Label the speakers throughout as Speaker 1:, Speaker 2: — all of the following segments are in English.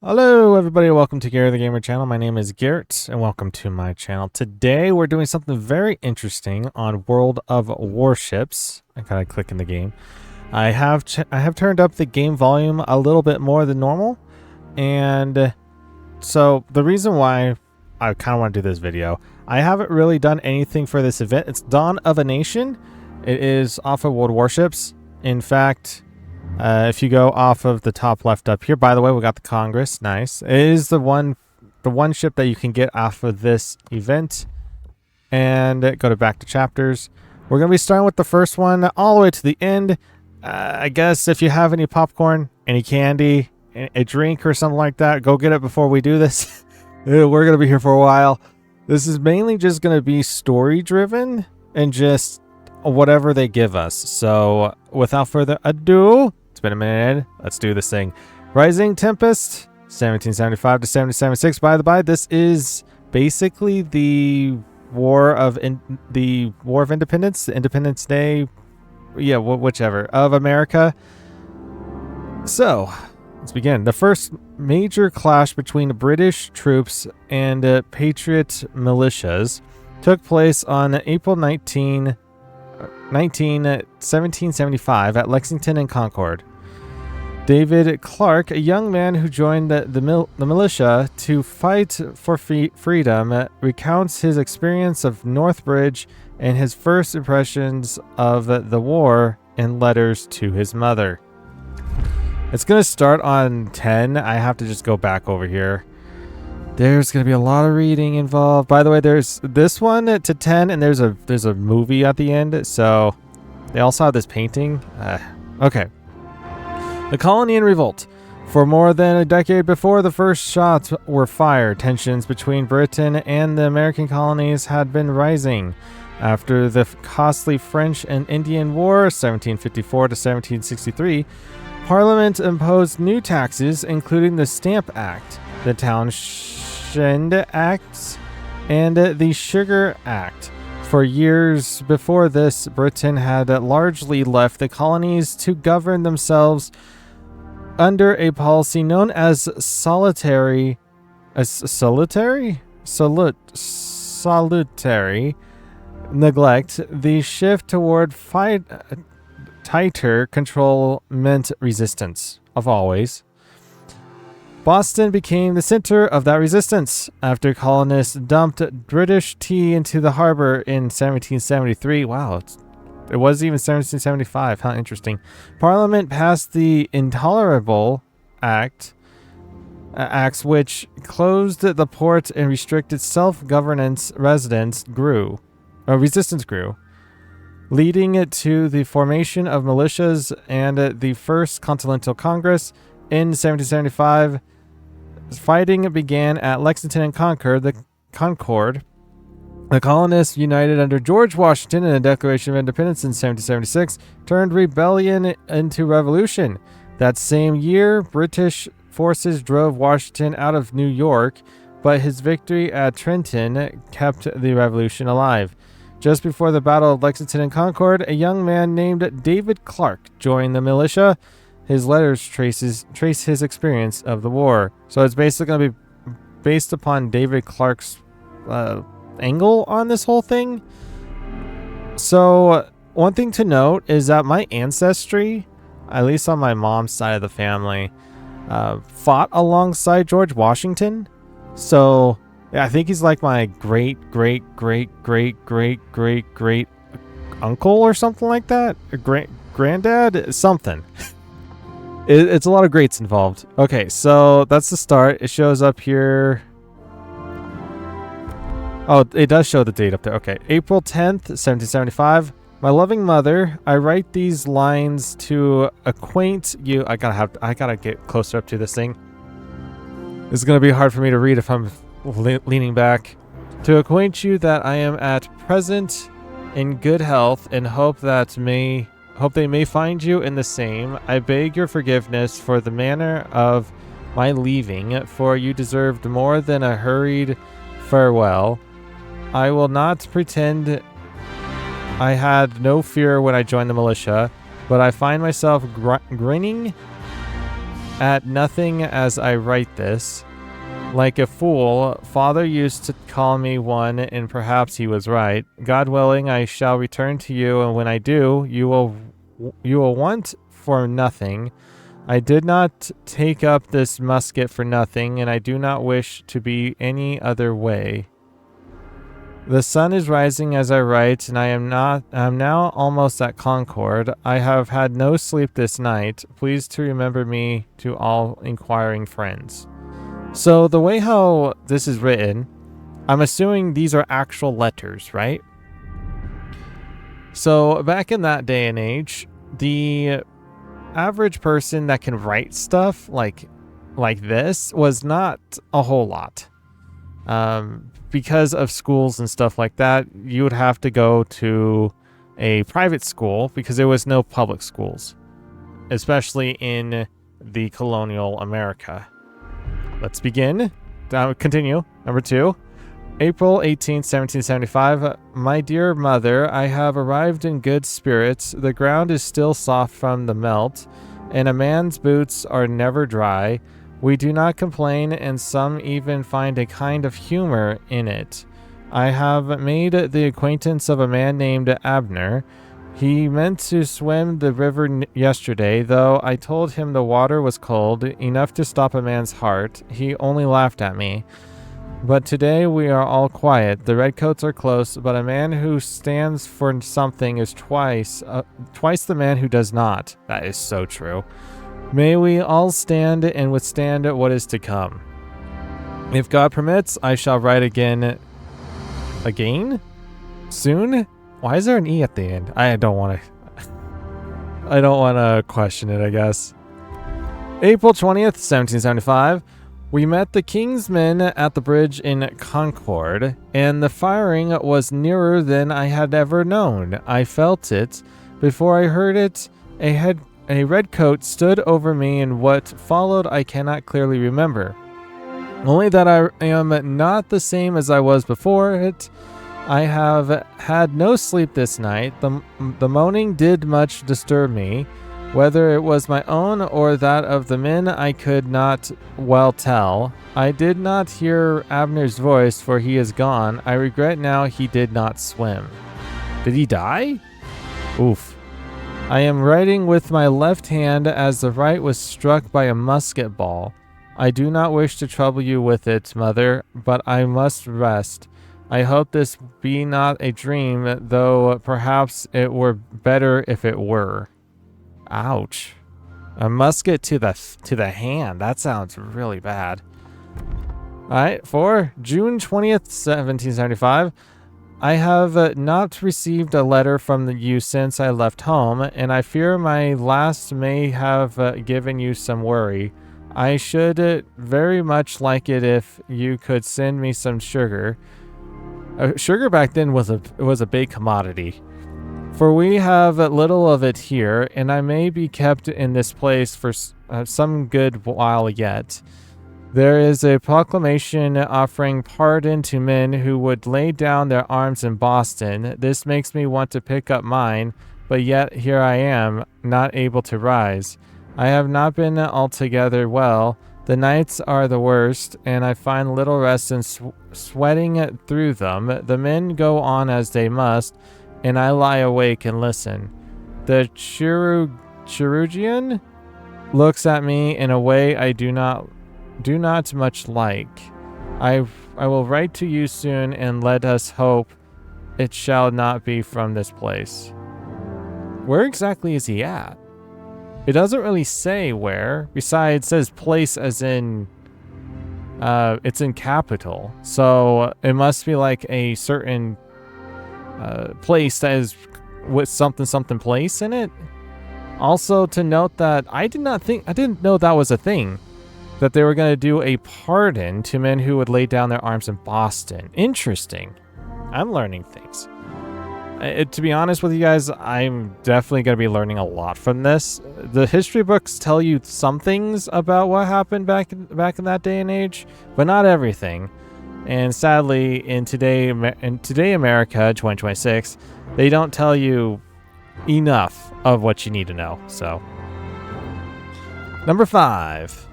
Speaker 1: Hello everybody, welcome to Garrett the Gamer channel. My name is Garrett and welcome to my channel. Today we're doing something very interesting on World of Warships. I gotta click in the game. I have turned up the game volume a little bit more than normal, and so the reason why I kind of want to do this video, I haven't really done anything for this event. It's Dawn of a Nation. It is off of World Warships. In fact, if you go off of the top left up here, by the way, we got the Congress. Nice. It is the one ship that you can get off of this event. And go to back to chapters. We're going to be starting with the first one all the way to the end. I guess if you have any popcorn, any candy, a drink or something like that, go get it before we do this. We're going to be here for a while. This is mainly just going to be story driven and just whatever they give us. So without further ado, it's been a minute. Let's do this thing. Rising Tempest, 1775 to 1776. By the by, this is basically the War of Independence, the Independence Day, yeah, whichever, of America. So let's begin. The first major clash between British troops and Patriot militias took place on April 1775 at Lexington and Concord. David Clark, a young man who joined the militia to fight for freedom, recounts his experience of Northbridge and his first impressions of the war in letters to his mother. It's going to start on 10. I have to just go back over here. There's going to be a lot of reading involved. By the way, there's this one to 10, and there's a movie at the end. So they also have this painting. Okay. The colony in revolt. For more than a decade before the first shots were fired, tensions between Britain and the American colonies had been rising. After the costly French and Indian War, 1754 to 1763, Parliament imposed new taxes, including the Stamp Act, the Townshend Acts, and the Sugar Act. For years before this, Britain had largely left the colonies to govern themselves under a policy known as solitary neglect. The shift toward tighter control meant resistance, of always. Boston became the center of that resistance after colonists dumped British tea into the harbor in 1773. Wow, it was even 1775. How interesting. Parliament passed the Intolerable Acts, which closed the port and restricted self-governance. Resistance grew, leading it to the formation of militias and the First Continental Congress in 1775. Fighting began at Lexington and Concord. The colonists, united under George Washington in the Declaration of Independence in 1776, turned rebellion into revolution. That same year, British forces drove Washington out of New York, but his victory at Trenton kept the revolution alive. Just before the Battle of Lexington and Concord, a young man named David Clark joined the militia. His letters trace his experience of the war. So it's basically going to be based upon David Clark's angle on this whole thing. So one thing to note is that my ancestry, at least on my mom's side of the family, fought alongside George Washington. So yeah, I think he's like my great uncle or something like that, or granddad, something. It's a lot of greats involved. Okay, so that's the start. It shows up here. Oh, it does show the date up there. Okay, April 10th, 1775. My loving mother, I write these lines to acquaint you. I gotta get closer up to this thing. This is gonna be hard for me to read if I'm leaning back. To acquaint you that I am at present in good health and hope they may find you in the same. I beg your forgiveness for the manner of my leaving, for you deserved more than a hurried farewell. I will not pretend I had no fear when I joined the militia, but I find myself grinning at nothing as I write this. Like a fool, father used to call me one, and perhaps he was right. God willing, I shall return to you, and when I do, you will want for nothing. I did not take up this musket for nothing, and I do not wish to be any other way. The sun is rising as I write, and I am now almost at Concord. I have had no sleep this night. Please to remember me to all inquiring friends. So the way how this is written, I'm assuming these are actual letters, right? So back in that day and age, the average person that can write stuff like this was not a whole lot. Because of schools and stuff like that, you would have to go to a private school because there was no public schools, especially in the colonial America. Let's begin. Continue. Number 2. April 18th, 1775. My dear mother, I have arrived in good spirits. The ground is still soft from the melt, and a man's boots are never dry. We do not complain, and some even find a kind of humor in it. I have made the acquaintance of a man named Abner. He meant to swim the river yesterday, though I told him the water was cold, enough to stop a man's heart. He only laughed at me. But today we are all quiet. The redcoats are close, but a man who stands for something is twice the man who does not. That is so true. May we all stand and withstand what is to come. If God permits, I shall write again? Soon? Why is there an E at the end? I don't want to question it, I guess. April 20th, 1775. We met the king's men at the bridge in Concord, and the firing was nearer than I had ever known. I felt it. Before I heard it, a redcoat stood over me, and what followed I cannot clearly remember. Only that I am not the same as I was before it. I have had no sleep this night. The moaning did much disturb me. Whether it was my own or that of the men, I could not well tell. I did not hear Abner's voice, for he is gone. I regret now he did not swim. Did he die? Oof. I am writing with my left hand as the right was struck by a musket ball. I do not wish to trouble you with it, mother, but I must rest. I hope this be not a dream, though perhaps it were better if it were. Ouch. A musket to the hand. That sounds really bad. Alright, for June 20th, 1775. I have not received a letter from you since I left home, and I fear my last may have given you some worry. I should very much like it if you could send me some sugar. Sugar back then was a big commodity. For we have little of it here, and I may be kept in this place for some good while yet. There is a proclamation offering pardon to men who would lay down their arms in Boston. This makes me want to pick up mine, but yet here I am, not able to rise. I have not been altogether well. The nights are the worst, and I find little rest in sweating through them. The men go on as they must, and I lie awake and listen. The chirurgeon looks at me in a way I do not much like. I will write to you soon, and let us hope it shall not be from this place. Where exactly is he at? It doesn't really say where. Besides, it says place as in it's in capital. So it must be like a certain place that is with something place in it. Also to note that I didn't know that was a thing, that they were going to do a pardon to men who would lay down their arms in Boston. Interesting. I'm learning things. To be honest with you guys, I'm definitely going to be learning a lot from this. The history books tell you some things about what happened back in that day and age, but not everything. And sadly, in today America, 2026, they don't tell you enough of what you need to know. So, Number 5.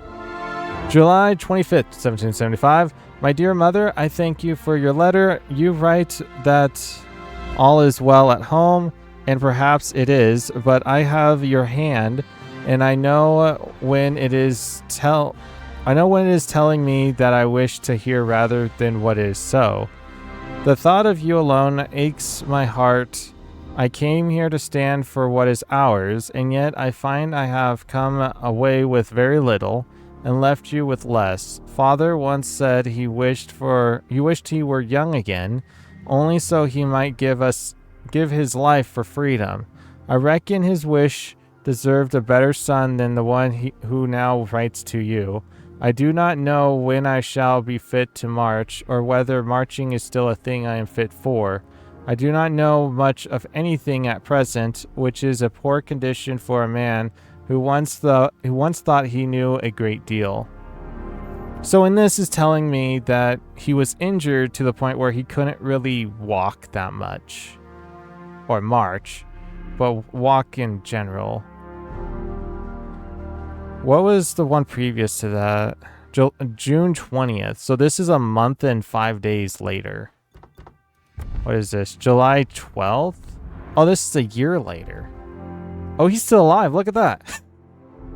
Speaker 1: July 25th, 1775. My dear mother, I thank you for your letter. You write that all is well at home, and perhaps it is, but I have your hand, and I know when it is telling me that I wish to hear rather than what is so. The thought of you alone aches my heart. I came here to stand for what is ours, and yet I find I have come away with very little and left you with less. Father once said he wished he were young again, only so he might give his life for freedom. I reckon his wish deserved a better son than the one who now writes to you. I do not know when I shall be fit to march, or whether marching is still a thing I am fit for. I do not know much of anything at present, which is a poor condition for a man who once thought he knew a great deal. So in this is telling me that he was injured to the point where he couldn't really walk that much, or march, but walk in general. What was the one previous to that? June 20th. So this is a month and 5 days later. What is this? July 12th? Oh, this is a year later. Oh, he's still alive. Look at that.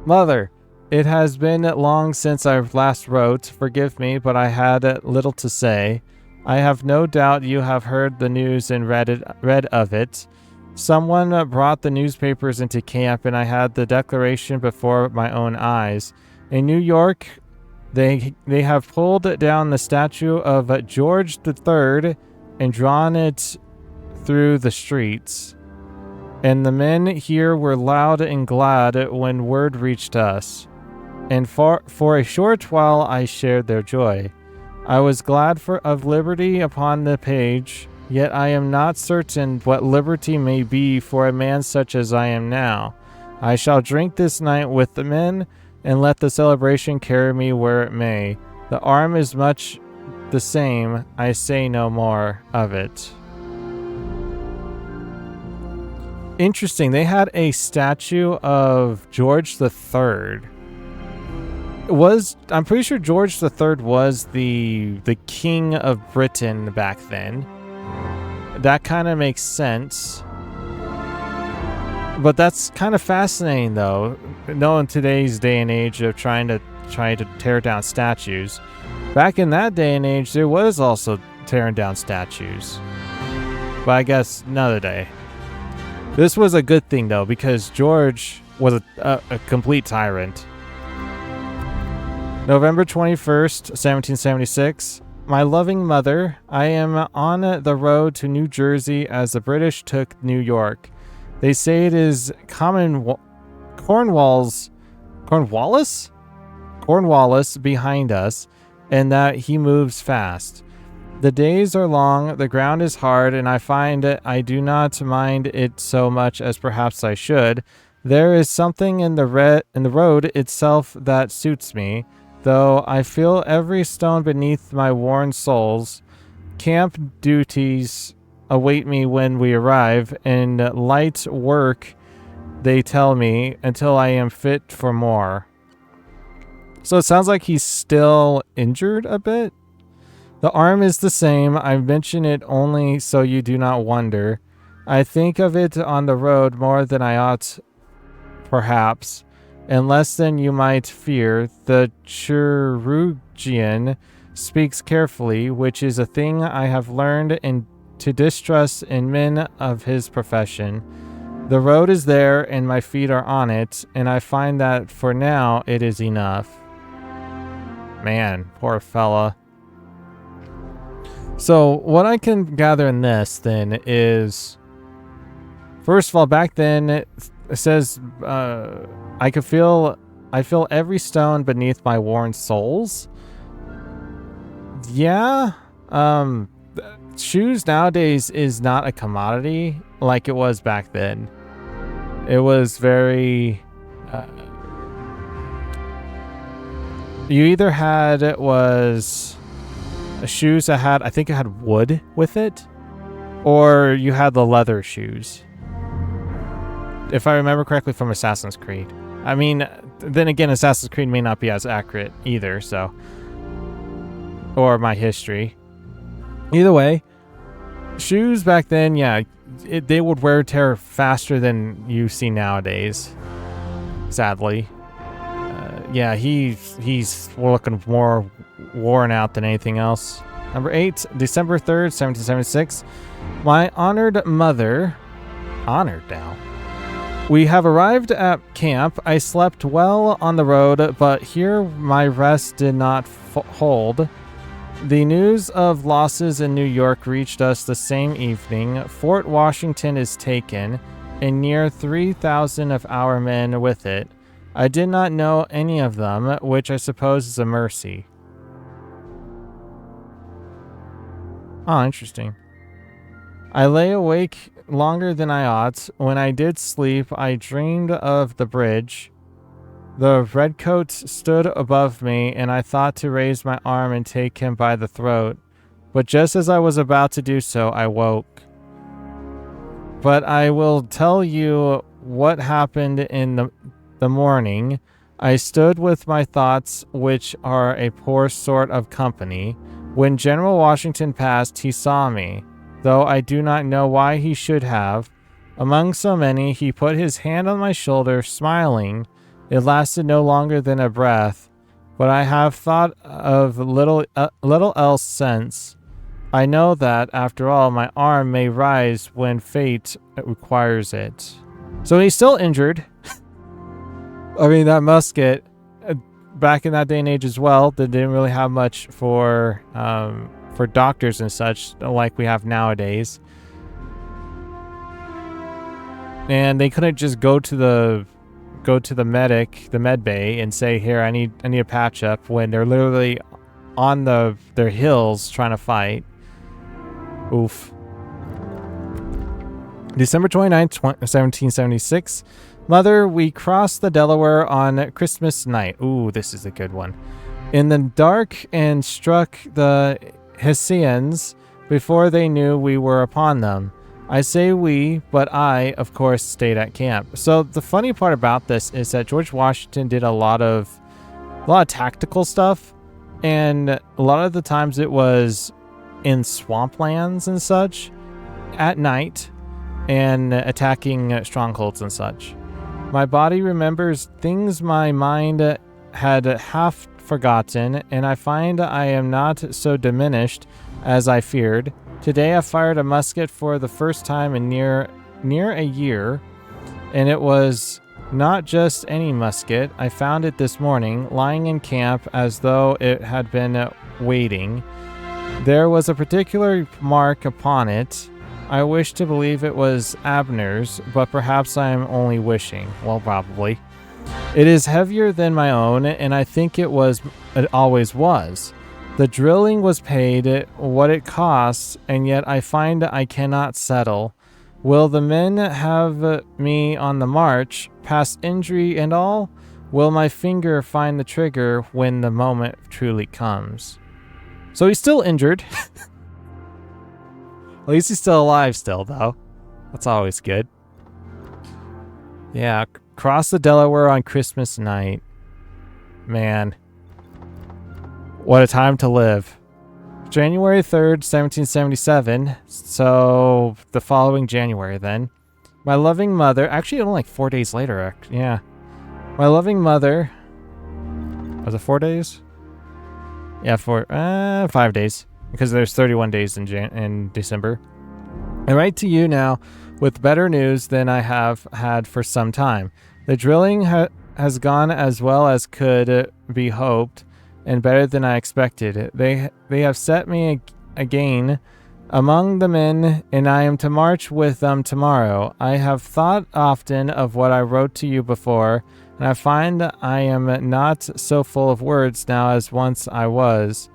Speaker 1: Mother, it has been long since I last wrote. Forgive me, but I had little to say. I have no doubt you have heard the news and read of it. Someone brought the newspapers into camp, and I had the declaration before my own eyes. In New York, they have pulled down the statue of George III and drawn it through the streets. And the men here were loud and glad when word reached us. And for a short while I shared their joy. I was glad of liberty upon the page, yet I am not certain what liberty may be for a man such as I am now. I shall drink this night with the men, and let the celebration carry me where it may. The arm is much the same, I say no more of it. Interesting, they had a statue of George III. I'm pretty sure George III was the king of Britain back then. That kind of makes sense. But that's kind of fascinating, though. Knowing today's day and age of trying to tear down statues. Back in that day and age, there was also tearing down statues. But I guess another day. This was a good thing, though, because George was a complete tyrant. November 21st, 1776. My loving mother, I am on the road to New Jersey as the British took New York. They say it is Cornwallis behind us, and that he moves fast. The days are long, the ground is hard, and I find I do not mind it so much as perhaps I should. There is something in the road itself that suits me, though I feel every stone beneath my worn soles. Camp duties await me when we arrive, and light work, they tell me, until I am fit for more. So it sounds like he's still injured a bit. The arm is the same. I mention it only so you do not wonder. I think of it on the road more than I ought, perhaps, and less than you might fear. The chirurgeon speaks carefully, which is a thing I have learned to distrust in men of his profession. The road is there, and my feet are on it, and I find that for now it is enough. Man, poor fella. So what I can gather in this then is, first of all, back then it says I feel every stone beneath my worn soles. Yeah, shoes nowadays is not a commodity like it was back then. It was very you either had shoes that had, I think it had wood with it, or you had the leather shoes, if I remember correctly from Assassin's Creed. I mean, then again, Assassin's Creed may not be as accurate either, so. Or my history. Either way, shoes back then, yeah, they would wear tear faster than you see nowadays. Sadly. Yeah, he's looking more worn out than anything else. Number 8, December 3rd, 1776. My honored mother... Honored now. We have arrived at camp. I slept well on the road, but here my rest did not hold. The news of losses in New York reached us the same evening. Fort Washington is taken, and near 3,000 of our men with it. I did not know any of them, which I suppose is a mercy. Oh, interesting. I lay awake longer than I ought. When I did sleep, I dreamed of the bridge. The redcoat stood above me, and I thought to raise my arm and take him by the throat. But just as I was about to do so, I woke. But I will tell you what happened in the morning. I stood with my thoughts, which are a poor sort of company. When General Washington passed, he saw me, though I do not know why he should have. Among so many, he put his hand on my shoulder, smiling. It lasted no longer than a breath, but I have thought of little else since. I know that, after all, my arm may rise when fate requires it. So he's still injured. I mean, that musket, back in that day and age as well, they didn't really have much for doctors and such like we have nowadays. And they couldn't just go to the med bay and say, here, I need a patch up, when they're literally on their hills trying to fight. Oof. December 29th, 1776. Mother, we crossed the Delaware on Christmas night. Ooh, this is a good one. In the dark, and struck the Hessians before they knew we were upon them. I say we, but I, of course, stayed at camp. So the funny part about this is that George Washington did a lot of tactical stuff, and a lot of the times it was in swamplands and such at night, and attacking strongholds and such. My body remembers things my mind had half forgotten, and I find I am not so diminished as I feared. Today I fired a musket for the first time in near a year, and it was not just any musket. I found it this morning, lying in camp as though it had been waiting. There was a particular mark upon it. I wish to believe it was Abner's, but perhaps I am only wishing. Well, probably. It is heavier than my own, and I think it always was. The drilling was paid what it costs, and yet I find I cannot settle. Will the men have me on the march, past injury and all? Will my finger find the trigger when the moment truly comes? So he's still injured. At least he's still alive still, though. That's always good. Yeah, cross the Delaware on Christmas night. Man. What a time to live. January 3rd, 1777. So, the following January, then. My loving mother... Actually, only like 4 days later, yeah. My loving mother... Was it 4 days? Yeah, 5 days. Because there's 31 days in December. I write to you now with better news than I have had for some time. The drilling has gone as well as could be hoped, and better than I expected. They have set me again among the men, and I am to march with them tomorrow. I have thought often of what I wrote to you before, and I find I am not so full of words now as once I was.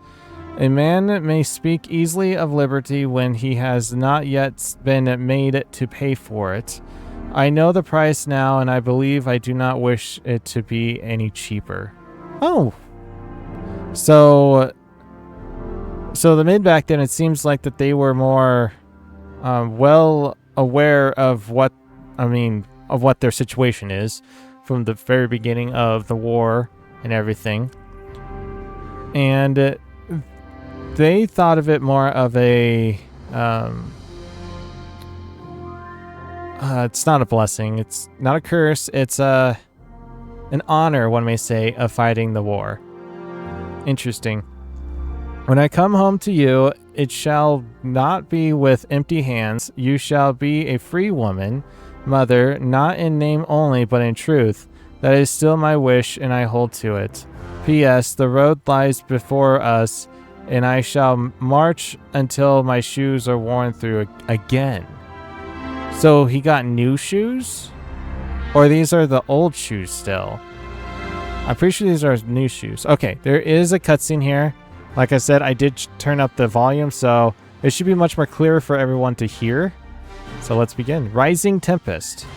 Speaker 1: A man may speak easily of liberty when he has not yet been made to pay for it. I know the price now, and I believe I do not wish it to be any cheaper. Oh. So the men back then, it seems like that they were more well aware of what their situation is. from the very beginning of the war and everything. And they thought of it more of a... it's not a blessing. It's not a curse. It's an honor, one may say, of fighting the war. Interesting. When I come home to you, it shall not be with empty hands. You shall be a free woman, mother, not in name only, but in truth. That is still my wish, and I hold to it. P.S. The road lies before us, and I shall march until my shoes are worn through again. So he got new shoes? Or these are the old shoes still? I'm pretty sure these are new shoes. Okay, there is a cutscene here. Like I said, I did turn up the volume, so it should be much more clear for everyone to hear. So let's begin. Rising Tempest.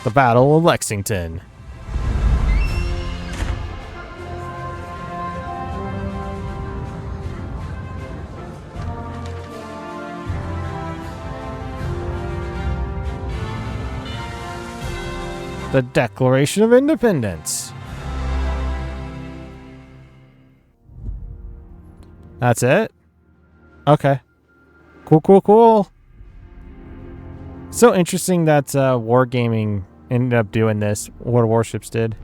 Speaker 1: The Battle of Lexington. The Declaration of Independence. That's it? Okay. Cool. So interesting that Wargaming ended up doing this. World of Warships did.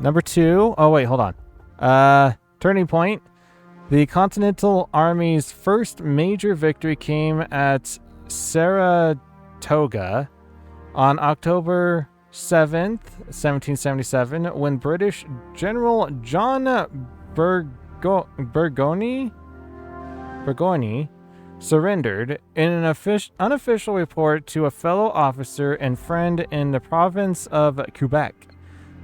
Speaker 1: Number 2. Oh, wait, hold on. Turning point. The Continental Army's first major victory came at Saratoga on October 7th, 1777, when British General John Burgoyne surrendered. In an unofficial report to a fellow officer and friend in the province of Quebec,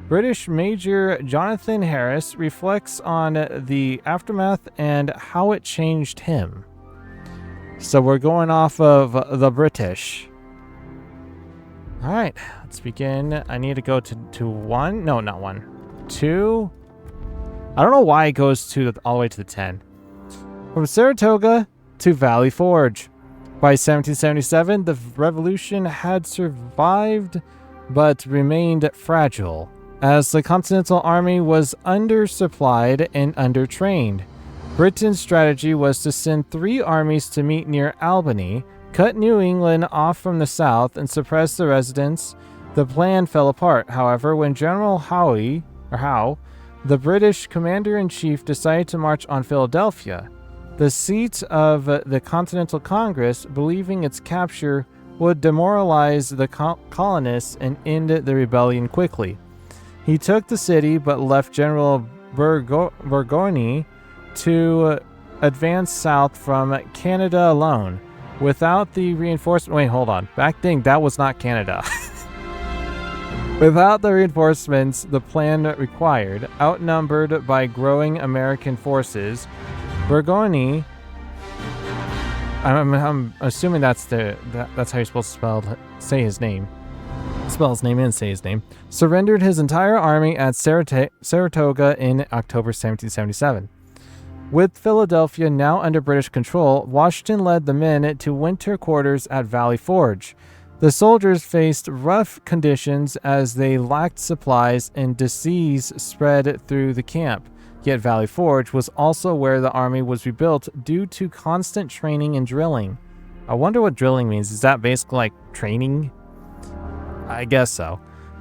Speaker 1: British Major Jonathan Harris reflects on the aftermath and how it changed him. So we're going off of the British. All right, let's begin. I need to go to 1. No, not 1. 2. I don't know why it goes all the way to the 10. From Saratoga to Valley Forge. By 1777, the revolution had survived but remained fragile, as the Continental Army was undersupplied and undertrained. Britain's strategy was to send 3 armies to meet near Albany, cut New England off from the south, and suppress the residents. The plan fell apart, however, when General Howe, the British commander-in-chief, decided to march on Philadelphia, the seat of the Continental Congress, believing its capture would demoralize the colonists and end the rebellion quickly. He took the city, but left General Burgoyne to advance south from Canada alone. Without the reinforcement... Wait, hold on. Back then, that was not Canada. Without the reinforcements the plan required, outnumbered by growing American forces, Burgoyne... I'm assuming that's how you're supposed to say his name. Spell his name and say his name. Surrendered his entire army at Saratoga in October 1777. With Philadelphia now under British control, Washington led the men to winter quarters at Valley Forge. The soldiers faced rough conditions as they lacked supplies and disease spread through the camp. Yet Valley Forge was also where the army was rebuilt due to constant training and drilling. I wonder what drilling means. Is that basically like training? I guess so.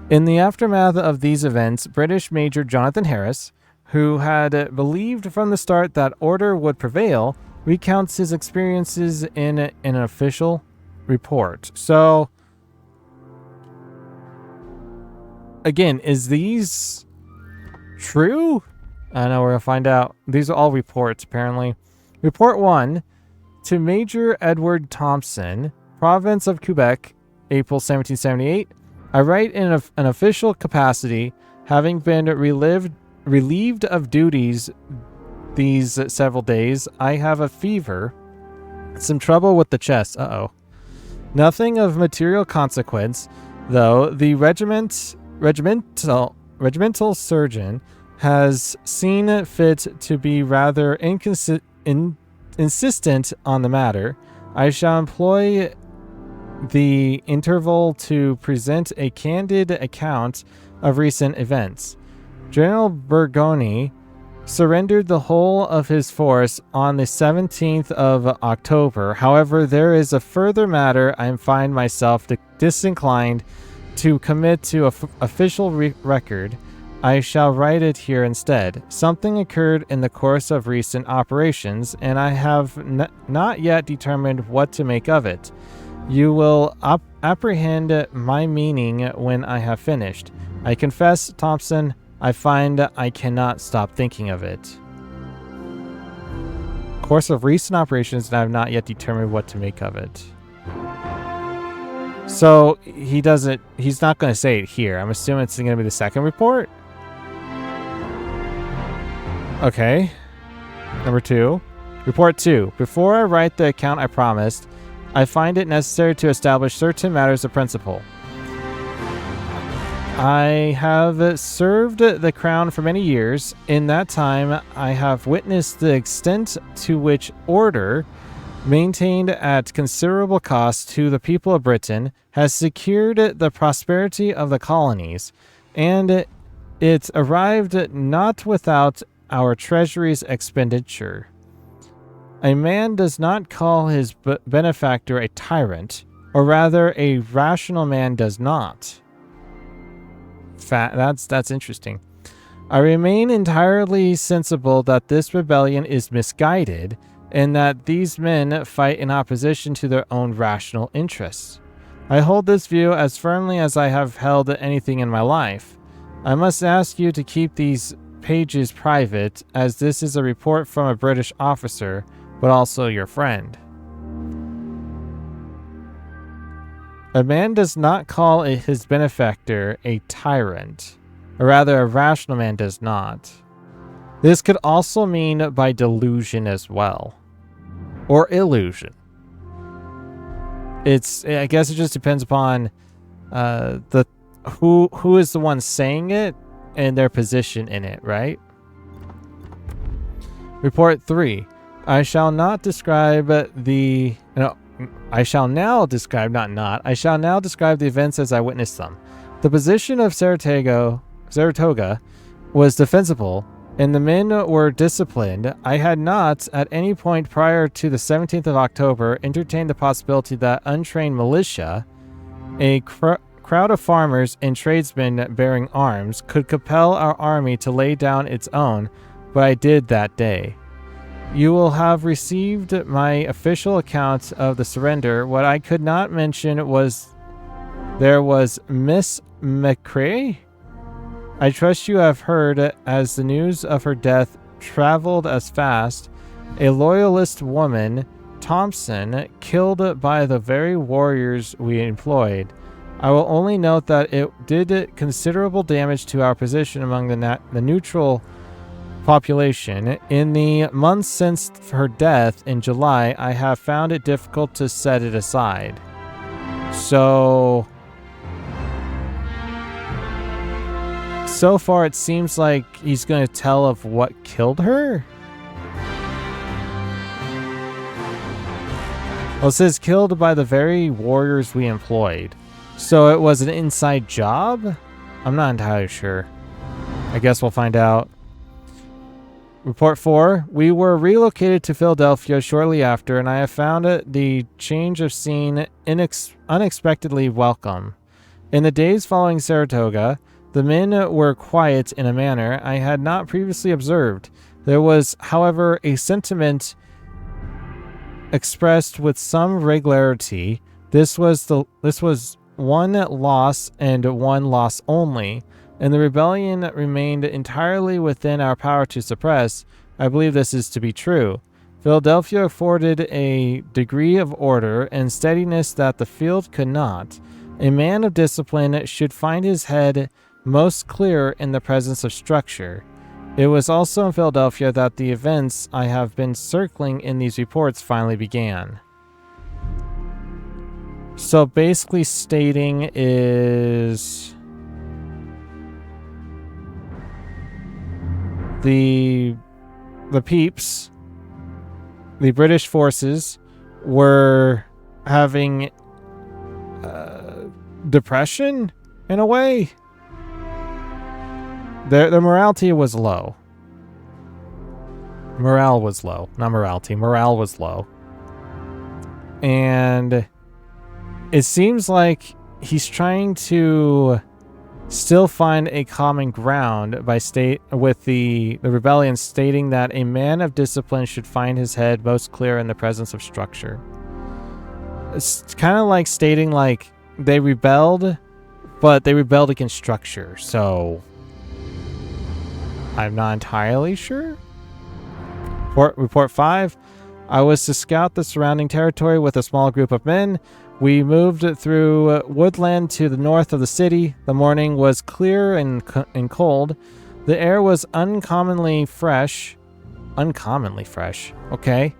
Speaker 1: In the aftermath of these events, British Major Jonathan Harris, who had believed from the start that order would prevail, recounts his experiences in an official report. So, again, is these true? I know we're going to find out. These are all reports, apparently. Report 1 to Major Edward Thompson, Province of Quebec, April 1778. I write in an official capacity, having been relieved of duties these several days. I have a fever, some trouble with the chest. Nothing of material consequence, though. The regimental surgeon has seen fit to be rather insistent on the matter. I shall employ the interval to present a candid account of recent events. General Burgoni surrendered the whole of his force on the 17th of October. However, there is a further matter I find myself disinclined to commit to official record. I shall write it here instead. Something occurred in the course of recent operations, and I have not yet determined what to make of it. You will apprehend my meaning when I have finished. I confess, Thompson, I find I cannot stop thinking of it. Course of recent operations, and I have not yet determined what to make of it. So he's not going to say it here. I'm assuming it's going to be the second report. Okay. Number 2. Report 2. Before I write the account I promised, I find it necessary to establish certain matters of principle. I have served the crown for many years. In that time, I have witnessed the extent to which order, maintained at considerable cost to the people of Britain, has secured the prosperity of the colonies, and it arrived not without our treasury's expenditure. A man does not call his benefactor a tyrant, or rather a rational man does not. That's interesting. I remain entirely sensible that this rebellion is misguided, and that these men fight in opposition to their own rational interests. I hold this view as firmly as I have held anything in my life. I must ask you to keep these pages private, as this is a report from a British officer, but also your friend. A man does not call his benefactor a tyrant, or rather a rational man does not. This could also mean by delusion as well, or illusion. I guess it just depends upon who is the one saying it and their position in it, right? Report 3. I shall now describe the events as I witnessed them. The position of Saratoga was defensible, and the men were disciplined. I had not, at any point prior to the 17th of October, entertained the possibility that untrained militia, a crowd of farmers and tradesmen bearing arms, could compel our army to lay down its own, but I did that day. You will have received my official account of the surrender. What I could not mention was there was Miss McCrae. I trust you have heard, as the news of her death traveled as fast, a loyalist woman, Thompson, killed by the very warriors we employed. I will only note that it did considerable damage to our position among the neutral population. In the months since her death in July, I have found it difficult to set it aside. So far it seems like he's going to tell of what killed her. Well, it says killed by the very warriors we employed. So it was an inside job? I'm not entirely sure. I guess we'll find out. Report 4. We were relocated to Philadelphia shortly after, and I have found the change of scene unexpectedly welcome. In the days following Saratoga, the men were quiet in a manner I had not previously observed. There was, however, a sentiment expressed with some regularity. This was one loss and one loss only, and the rebellion remained entirely within our power to suppress. I believe this is to be true. Philadelphia afforded a degree of order and steadiness that the field could not. A man of discipline should find his head most clear in the presence of structure. It was also in Philadelphia that the events I have been circling in these reports finally began. So basically stating is the peeps, the British forces, were having depression in a way. Their morality was low. Morale was low. Not morality. Morale was low. And it seems like he's trying to still find a common ground by with the rebellion, stating that a man of discipline should find his head most clear in the presence of structure. It's kind of like stating like they rebelled, but they rebelled against structure. So I'm not entirely sure. Report 5. I was to scout the surrounding territory with a small group of men. We moved through woodland to the north of the city. The morning was clear and cold. The air was uncommonly fresh, okay,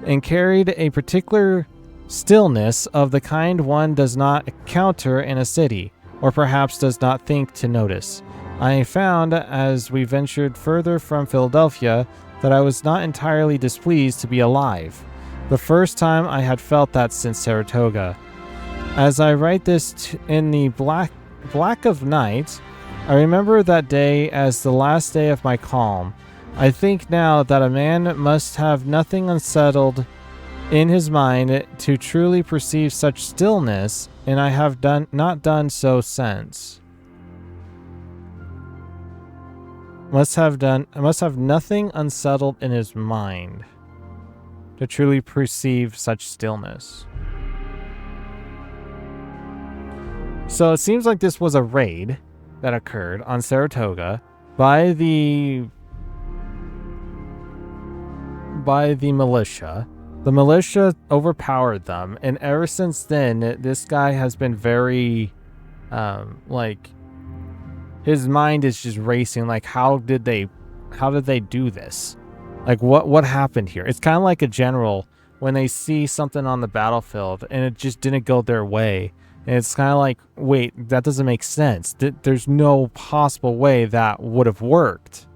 Speaker 1: and carried a particular stillness of the kind one does not encounter in a city, or perhaps does not think to notice. I found, as we ventured further from Philadelphia, that I was not entirely displeased to be alive. The first time I had felt that since Saratoga. As I write this in the black of night, I remember that day as the last day of my calm. I think now that a man must have nothing unsettled in his mind to truly perceive such stillness, and I have not done so since. Must have nothing unsettled in his mind to truly perceive such stillness. So it seems like this was a raid that occurred on Saratoga by the militia. The militia overpowered them, and ever since then, this guy has been very, his mind is just racing. Like, how did they do this? Like, what happened here? It's kind of like a general when they see something on the battlefield and it just didn't go their way. And it's kind of like, wait, that doesn't make sense. There's no possible way that would have worked.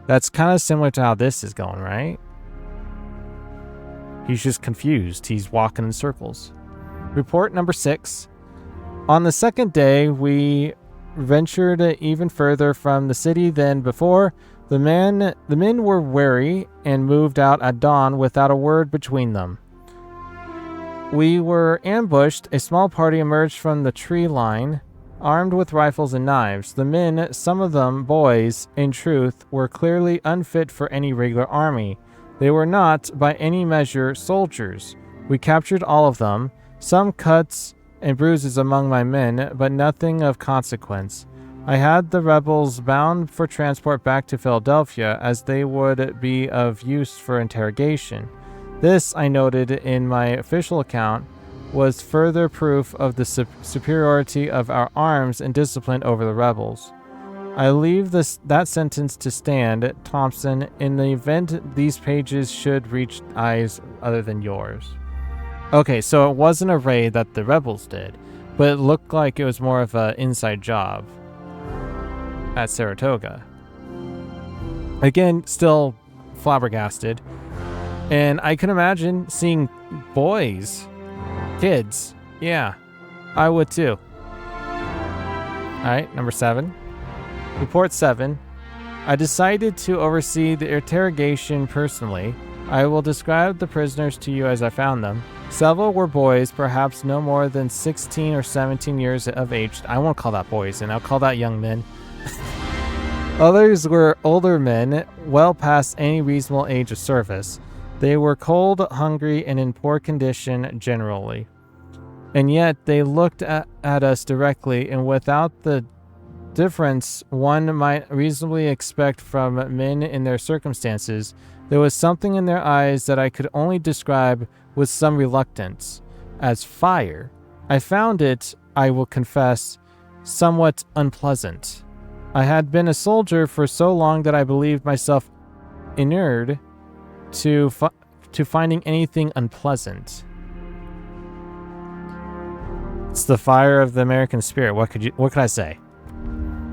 Speaker 1: That's kind of similar to how this is going, right? He's just confused. He's walking in circles. Report number 6. On the second day, we ventured even further from the city than before. The men were wary and moved out at dawn without a word between them. We were ambushed. A small party emerged from the tree line, armed with rifles and knives. The men, some of them boys, in truth, were clearly unfit for any regular army. They were not, by any measure, soldiers. We captured all of them, some cuts and bruises among my men, but nothing of consequence. I had the rebels bound for transport back to Philadelphia, as they would be of use for interrogation. This, I noted in my official account, was further proof of the superiority of our arms and discipline over the rebels. I leave that sentence to stand, Thompson, in the event these pages should reach eyes other than yours. Okay, so it wasn't a raid that the rebels did, but it looked like it was more of an inside job at Saratoga. Again, still flabbergasted. And I can imagine seeing boys, kids. Yeah, I would too. Alright, number 7. Report 7. I decided to oversee the interrogation personally. I will describe the prisoners to you as I found them. Several were boys, perhaps no more than 16 or 17 years of age. I won't call that boys, and I'll call that young men. Others were older men, well past any reasonable age of service. They were cold, hungry, and in poor condition generally. And yet they looked at us directly, and without the difference one might reasonably expect from men in their circumstances, there was something in their eyes that I could only describe with some reluctance as fire. I found it, I will confess, somewhat unpleasant. I had been a soldier for so long that I believed myself inured to finding anything unpleasant. It's the fire of the American spirit. What could I say?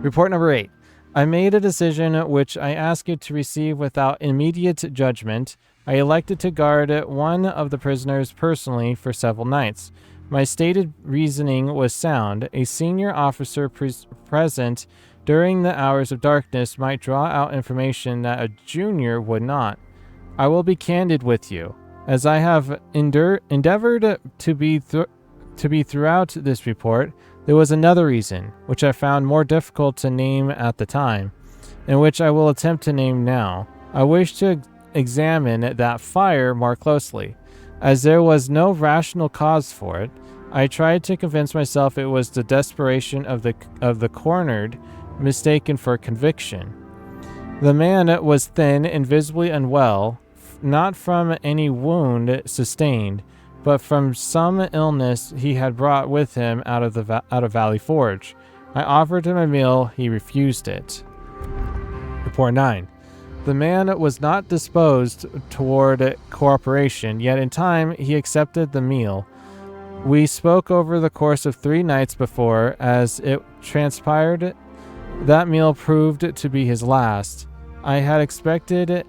Speaker 1: Report number 8. I made a decision which I ask you to receive without immediate judgment. I elected to guard one of the prisoners personally for several nights. My stated reasoning was sound. A senior officer present during the hours of darkness might draw out information that a junior would not. I will be candid with you. As I have endeavored to be throughout this report, there was another reason, which I found more difficult to name at the time, and which I will attempt to name now. I wish to examine that fire more closely. As there was no rational cause for it, I tried to convince myself it was the desperation of the cornered, mistaken for conviction. The man was thin and visibly unwell, not from any wound sustained, but from some illness he had brought with him out of Valley Forge. I offered him a meal. He refused it. Report 9. The man was not disposed toward cooperation, yet in time he accepted the meal. We spoke over the course of 3 nights before. As it transpired, that meal proved to be his last. I had expected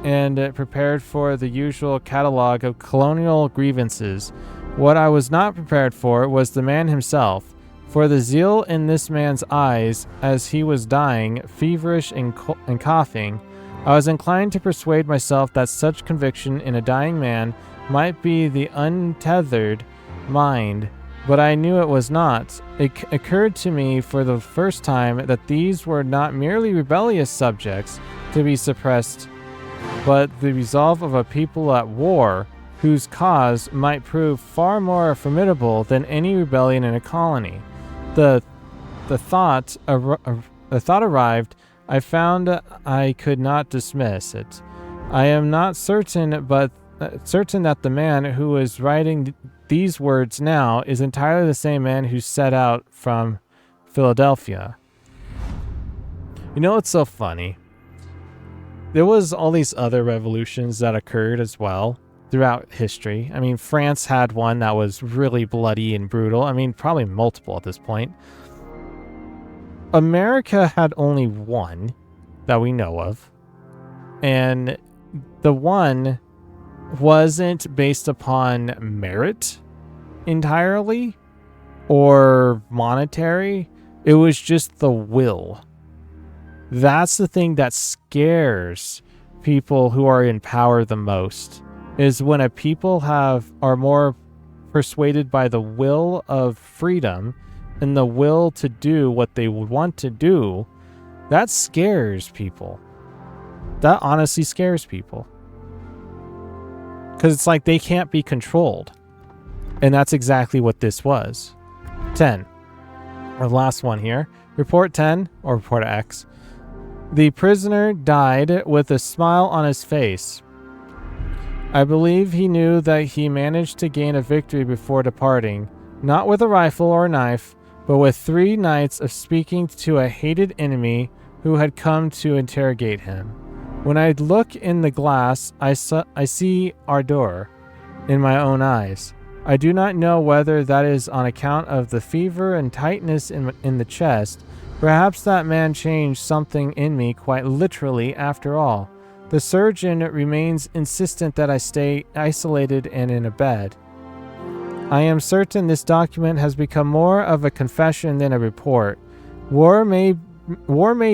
Speaker 1: and prepared for the usual catalogue of colonial grievances. What I was not prepared for was the man himself, for the zeal in this man's eyes as he was dying, feverish and coughing. I was inclined to persuade myself that such conviction in a dying man might be the untethered mind, but I knew it was not. It occurred to me for the first time that these were not merely rebellious subjects to be suppressed, but the resolve of a people at war, whose cause might prove far more formidable than any rebellion in a colony. The thought arrived. I found I could not dismiss it. I am not certain, but certain that the man who is writing these words now is entirely the same man who set out from Philadelphia. You know what's so funny? There was all these other revolutions that occurred as well throughout history. I mean, France had one that was really bloody and brutal. I mean, probably multiple at this point. America had only one that we know of. And the one wasn't based upon merit entirely or monetary. It was just the will. That's the thing that scares people who are in power the most, is when a people are more persuaded by the will of freedom and the will to do what they would want to do. That scares people. That honestly scares people. Because it's like they can't be controlled. And that's exactly what this was. 10. Our last one here. Report 10, or Report X. The prisoner died with a smile on his face. I believe he knew that he managed to gain a victory before departing, not with a rifle or a knife, but with 3 nights of speaking to a hated enemy who had come to interrogate him. When I look in the glass, I see ardor in my own eyes. I do not know whether that is on account of the fever and tightness in the chest. Perhaps that man changed something in me quite literally after all. The surgeon remains insistent that I stay isolated and in a bed. I am certain this document has become more of a confession than a report. War may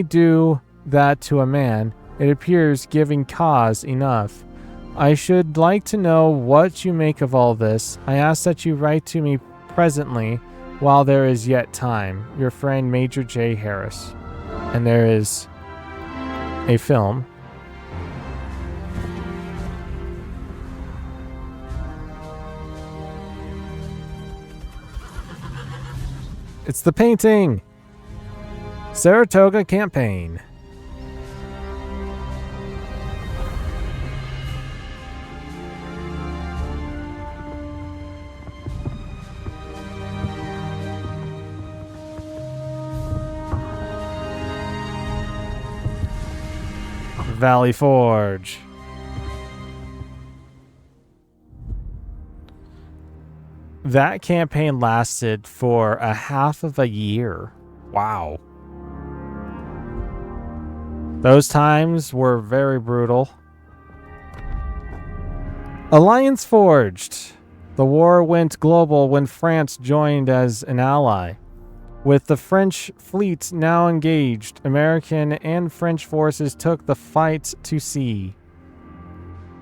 Speaker 1: do that to a man. It appears giving cause enough. I should like to know what you make of all this. I ask that you write to me presently, while there is yet time. Your friend, Major J. Harris. And there is a film. It's the painting! Saratoga Campaign. Valley Forge. That campaign lasted for a half of a year. Wow. Those times were very brutal. Alliance forged. The war went global when France joined as an ally. With the French fleet now engaged, American and French forces took the fight to sea.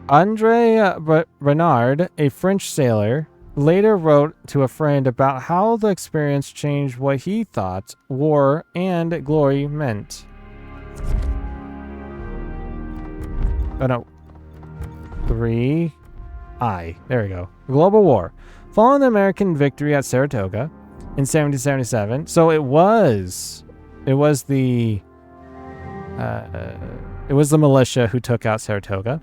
Speaker 1: André Renard, a French sailor, later wrote to a friend about how the experience changed what he thought war and glory meant. Oh no. 3I. There we go. Global War. Following the American victory at Saratoga in 1777. So it was the militia who took out Saratoga.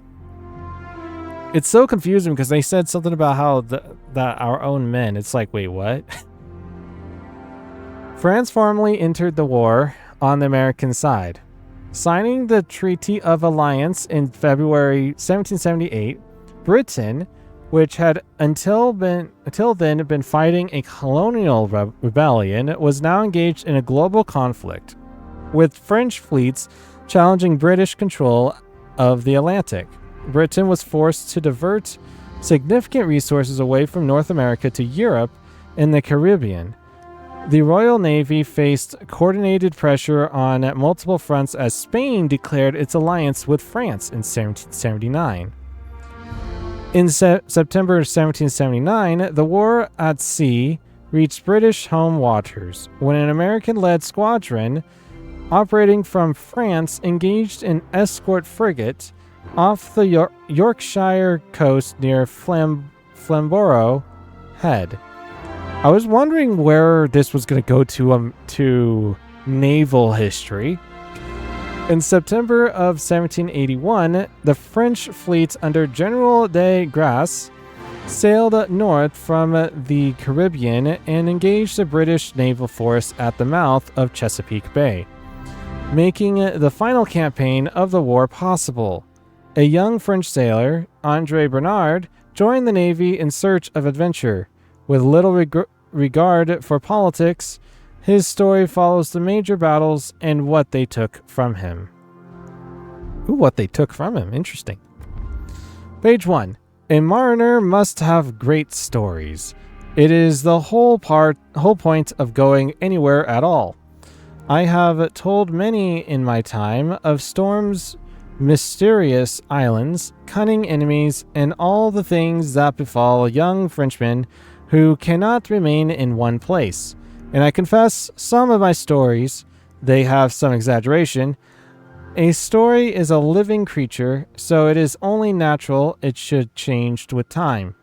Speaker 1: It's so confusing because they said something about how that our own men. It's like, wait, what? France formally entered the war on the American side. Signing the Treaty of Alliance in February 1778, Britain, which had until then been fighting a colonial rebellion, was now engaged in a global conflict, with French fleets challenging British control of the Atlantic. Britain was forced to divert significant resources away from North America to Europe and the Caribbean. The Royal Navy faced coordinated pressure on multiple fronts as Spain declared its alliance with France in 1779. In September 1779, the war at sea reached British home waters when an American-led squadron operating from France engaged an escort frigate off the Yorkshire coast near Flamborough Head. I was wondering where this was going to go to naval history. In September of 1781, the French fleet under General de Grasse sailed north from the Caribbean and engaged the British naval force at the mouth of Chesapeake Bay, making the final campaign of the war possible. A young French sailor, André Bernard, joined the Navy in search of adventure. With little regard for politics, his story follows the major battles and what they took from him. Ooh, what they took from him. Interesting. Page 1. A mariner must have great stories. It is the whole point of going anywhere at all. I have told many in my time of storms, mysterious islands, cunning enemies, and all the things that befall young Frenchmen who cannot remain in one place. And I confess some of my stories, they have some exaggeration. A story is a living creature, so it is only natural it should change with time.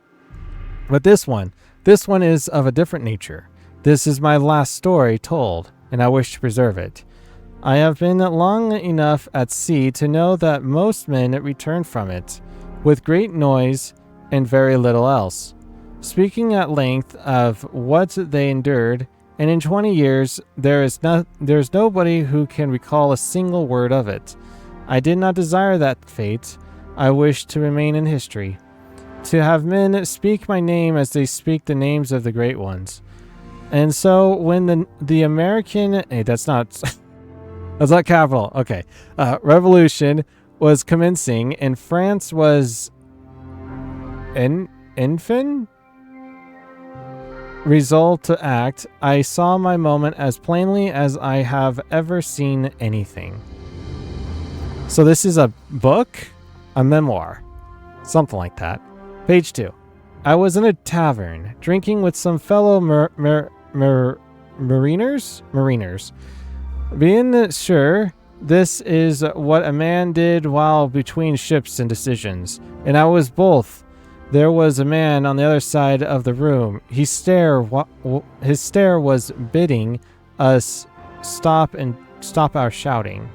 Speaker 1: But this one is of a different nature. This is my last story told, and I wish to preserve it. I have been long enough at sea to know that most men return from it with great noise and very little else, speaking at length of what they endured, and in 20 years there's nobody who can recall a single word of it. I did not desire that fate. I wished to remain in history, to have men speak my name as they speak the names of the great ones. And so when the American... Hey, that's not capital. Okay. Revolution was commencing and France was infant resolved to act, I saw my moment as plainly as I have ever seen anything. So this is a book? A memoir. Something like that. Page 2. I was in a tavern, drinking with some fellow mariners. Being sure this is what a man did while between ships and decisions. And I was both. There was a man on the other side of the room. His stare was bidding us stop our shouting.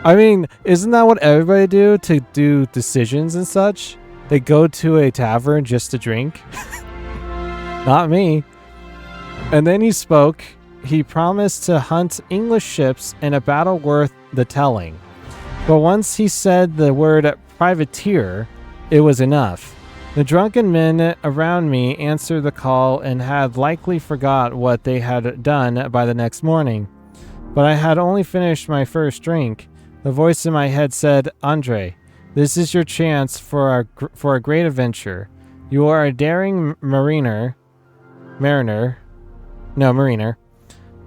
Speaker 1: I mean, isn't that what everybody do to do decisions and such? They go to a tavern just to drink? Not me. And then he spoke. He promised to hunt English ships in a battle worth the telling. But once he said the word privateer, it was enough. The drunken men around me answered the call and had likely forgot what they had done by the next morning. But I had only finished my first drink The voice in my head said, Andre, this is your chance for a great adventure. You are a daring mariner.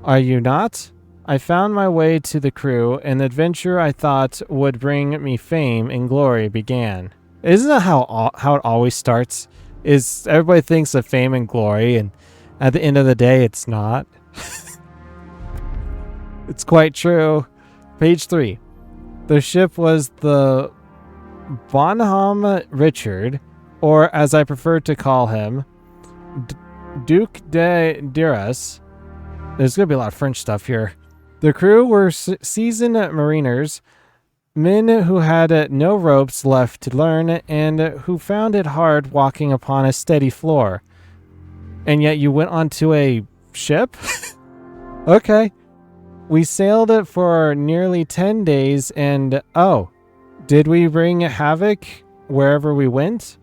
Speaker 1: Are you not? I found my way to the crew, and the adventure I thought would bring me fame and glory began. Isn't that how it always starts? Is everybody thinks of fame and glory, and at the end of the day, it's not. It's quite true. Page 3. The ship was the Bonhomme Richard, or as I prefer to call him, Duc de Duras. There's going to be a lot of French stuff here. The crew were seasoned mariners, men who had no ropes left to learn and who found it hard walking upon a steady floor. And yet you went onto a ship? Okay. We sailed it for nearly 10 days and, did we bring havoc wherever we went?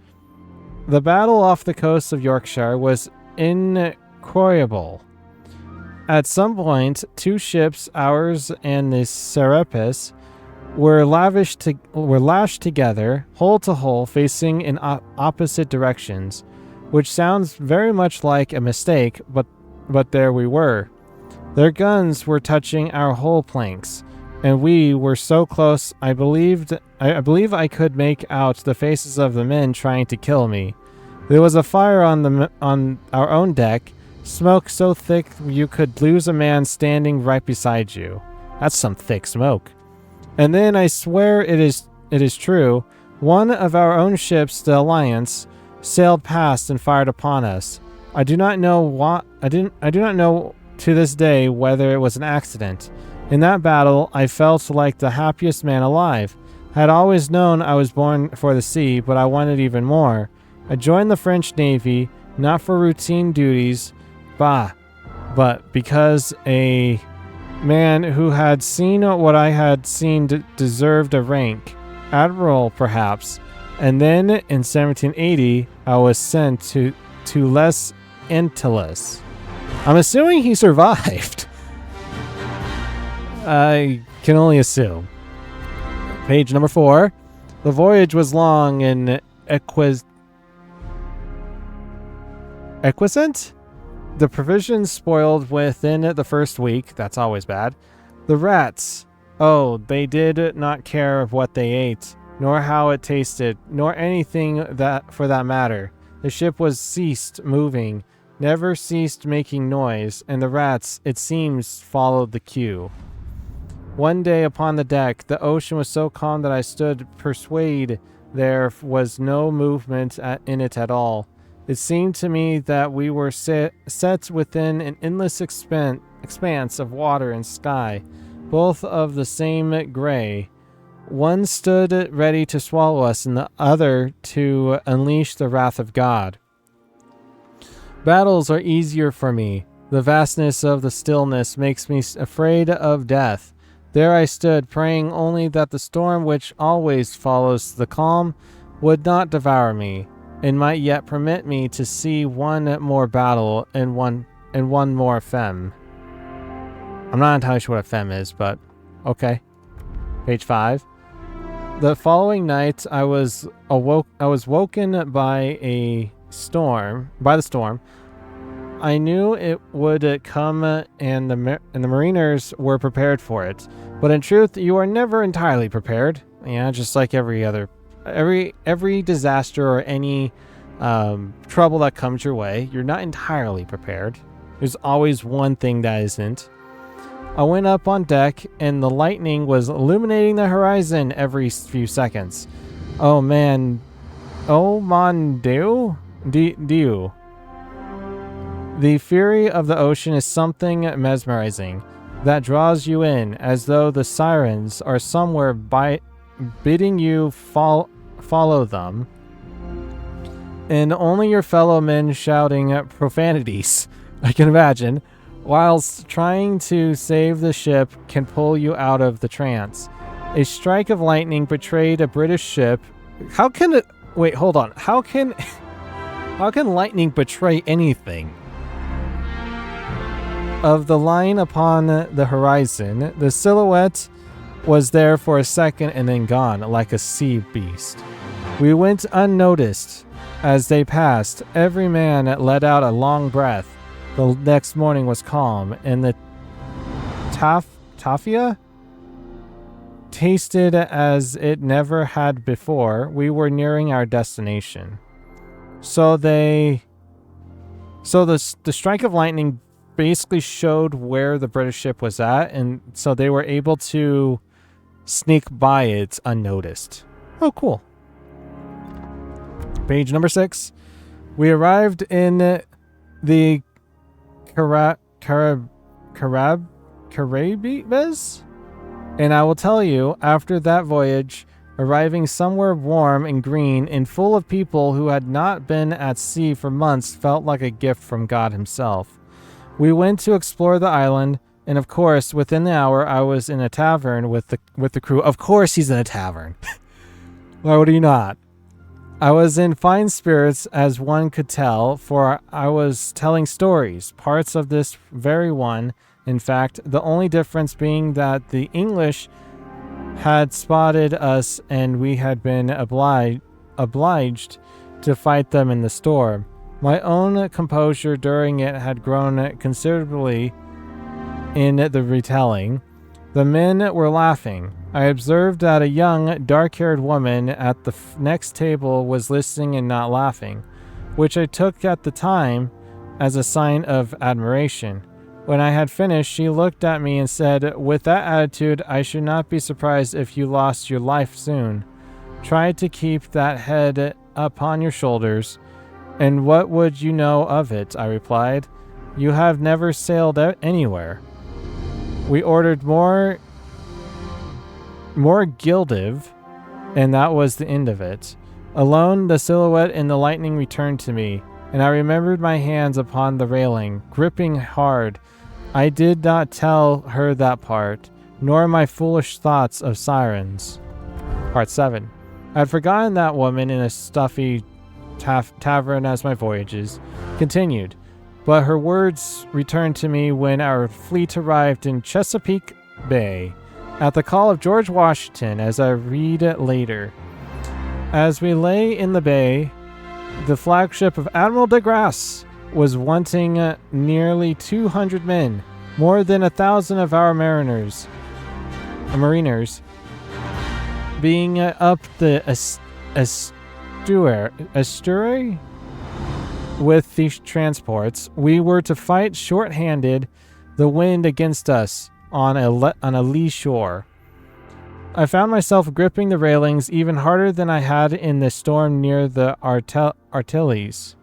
Speaker 1: The battle off the coast of Yorkshire was incroyable. At some point, 2 ships, ours and the Serapis, were lashed together, hull to hull, facing in opposite directions, which sounds very much like a mistake, but there we were. Their guns were touching our hull planks, and we were so close I believe I could make out the faces of the men trying to kill me. There was a fire on our own deck, smoke so thick you could lose a man standing right beside you. That's some thick smoke. And then I swear it is true, one of our own ships, the Alliance, sailed past and fired upon us. I do not know to this day whether it was an accident. In that battle, I felt like the happiest man alive. I had always known I was born for the sea, but I wanted even more. I joined the French Navy, not for routine duties, but because a man who had seen what I had seen deserved a rank, admiral perhaps. And then in 1780, I was sent to Les Antilles. I'm assuming he survived. I can only assume. Page number 4. The voyage was long and exquisite. The provisions spoiled within the first week. That's always bad. The rats. Oh, they did not care of what they ate, nor how it tasted, nor anything that for that matter. The ship was ceased moving, never ceased making noise, and the rats, it seems, followed the cue. One day upon the deck, the ocean was so calm that I stood persuaded there was no movement in it at all. It seemed to me that we were set within an endless expanse of water and sky, both of the same gray. One stood ready to swallow us, and the other to unleash the wrath of God. Battles are easier for me. The vastness of the stillness makes me afraid of death. There I stood, praying only that the storm which always follows the calm would not devour me, and might yet permit me to see one more battle and one more femme. I'm not entirely sure what a femme is, but okay. Page 5. The following night I was woken by the storm. I knew it would come, and the mariners were prepared for it. But in truth, you are never entirely prepared. Yeah, just like every disaster or any trouble that comes your way, you're not entirely prepared. There's always one thing that isn't. I went up on deck, and the lightning was illuminating the horizon every few seconds. Oh man, oh mon Dieu, Dieu. The fury of the ocean is something mesmerizing that draws you in, as though the sirens are somewhere bidding you follow them, and only your fellow men shouting profanities, I can imagine, whilst trying to save the ship can pull you out of the trance. A strike of lightning betrayed a British ship. How can it... Wait, hold on. How can lightning betray anything? Of the line upon the horizon, the silhouette was there for a second and then gone, like a sea beast. We went unnoticed. As they passed, every man let out a long breath. The next morning was calm, and the tafia tasted as it never had before. We were nearing our destination. So the strike of lightning basically showed where the British ship was at, and so they were able to sneak by it unnoticed. Oh, cool. Page number 6. We arrived in the Caribbean, and I will tell you, after that voyage, arriving somewhere warm and green and full of people who had not been at sea for months felt like a gift from God himself. We went to explore the island, and of course, within the hour, I was in a tavern with the crew. Of course he's in a tavern. Why would he not? I was in fine spirits, as one could tell, for I was telling stories, parts of this very one. In fact, the only difference being that the English had spotted us and we had been obliged to fight them in the storm. My own composure during it had grown considerably in the retelling. The men were laughing. I observed that a young, dark-haired woman at the next table was listening and not laughing, which I took at the time as a sign of admiration. When I had finished, she looked at me and said, "With that attitude, I should not be surprised if you lost your life soon. Try to keep that head upon your shoulders." "And what would you know of it?" I replied. "You have never sailed anywhere." We ordered more gildiv, and that was the end of it. Alone, the silhouette in the lightning returned to me, and I remembered my hands upon the railing, gripping hard. I did not tell her that part, nor my foolish thoughts of sirens. Part 7. I had forgotten that woman in a stuffy tavern as my voyages continued, but her words returned to me when our fleet arrived in Chesapeake Bay, at the call of George Washington, as I read it later. As we lay in the bay, the flagship of Admiral de Grasse was wanting nearly 200 men, more than 1,000 of our mariners, being up the estuary with these transports. We were to fight short-handed, the wind against us, on a lee shore. I found myself gripping the railings even harder than I had in the storm near the Antilles.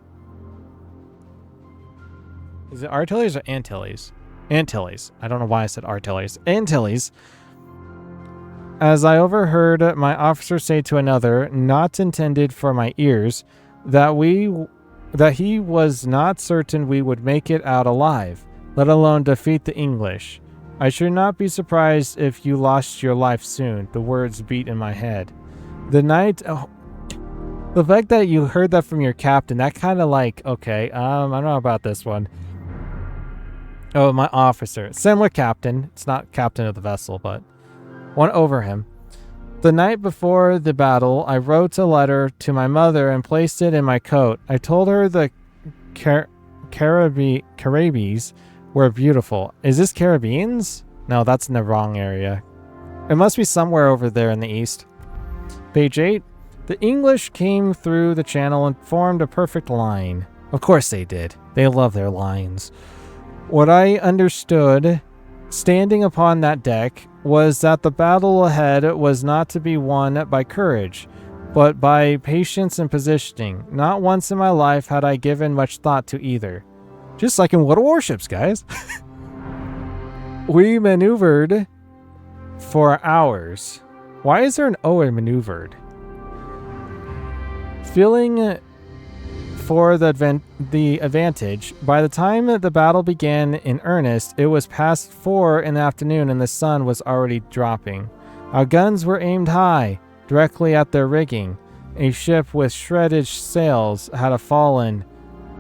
Speaker 1: Is it Antilles or Antilles? Antilles. I don't know why I said Antilles. Antilles. As I overheard my officer say to another, not intended for my ears, that he was not certain we would make it out alive, let alone defeat the English. "I should not be surprised if you lost your life soon." The words beat in my head. The fact that you heard that from your captain, that kind of like, okay, I don't know about this one. Oh, my officer. Similar captain. It's not captain of the vessel, but one over him. The night before the battle, I wrote a letter to my mother and placed it in my coat. I told her the Caribbees were beautiful. Is this Caribbeans? No, that's in the wrong area. It must be somewhere over there in the east. Page 8. The English came through the channel and formed a perfect line. Of course they did. They love their lines. What I understood, standing upon that deck, was that the battle ahead was not to be won by courage, but by patience and positioning. Not once in my life had I given much thought to either. Just like in World of Warships, guys. We maneuvered for hours. Why is there an O in maneuvered? Feeling for the advantage. By the time the battle began in earnest, it was past 4 in the afternoon and the sun was already dropping. Our guns were aimed high, directly at their rigging. A ship with shredded sails had a fallen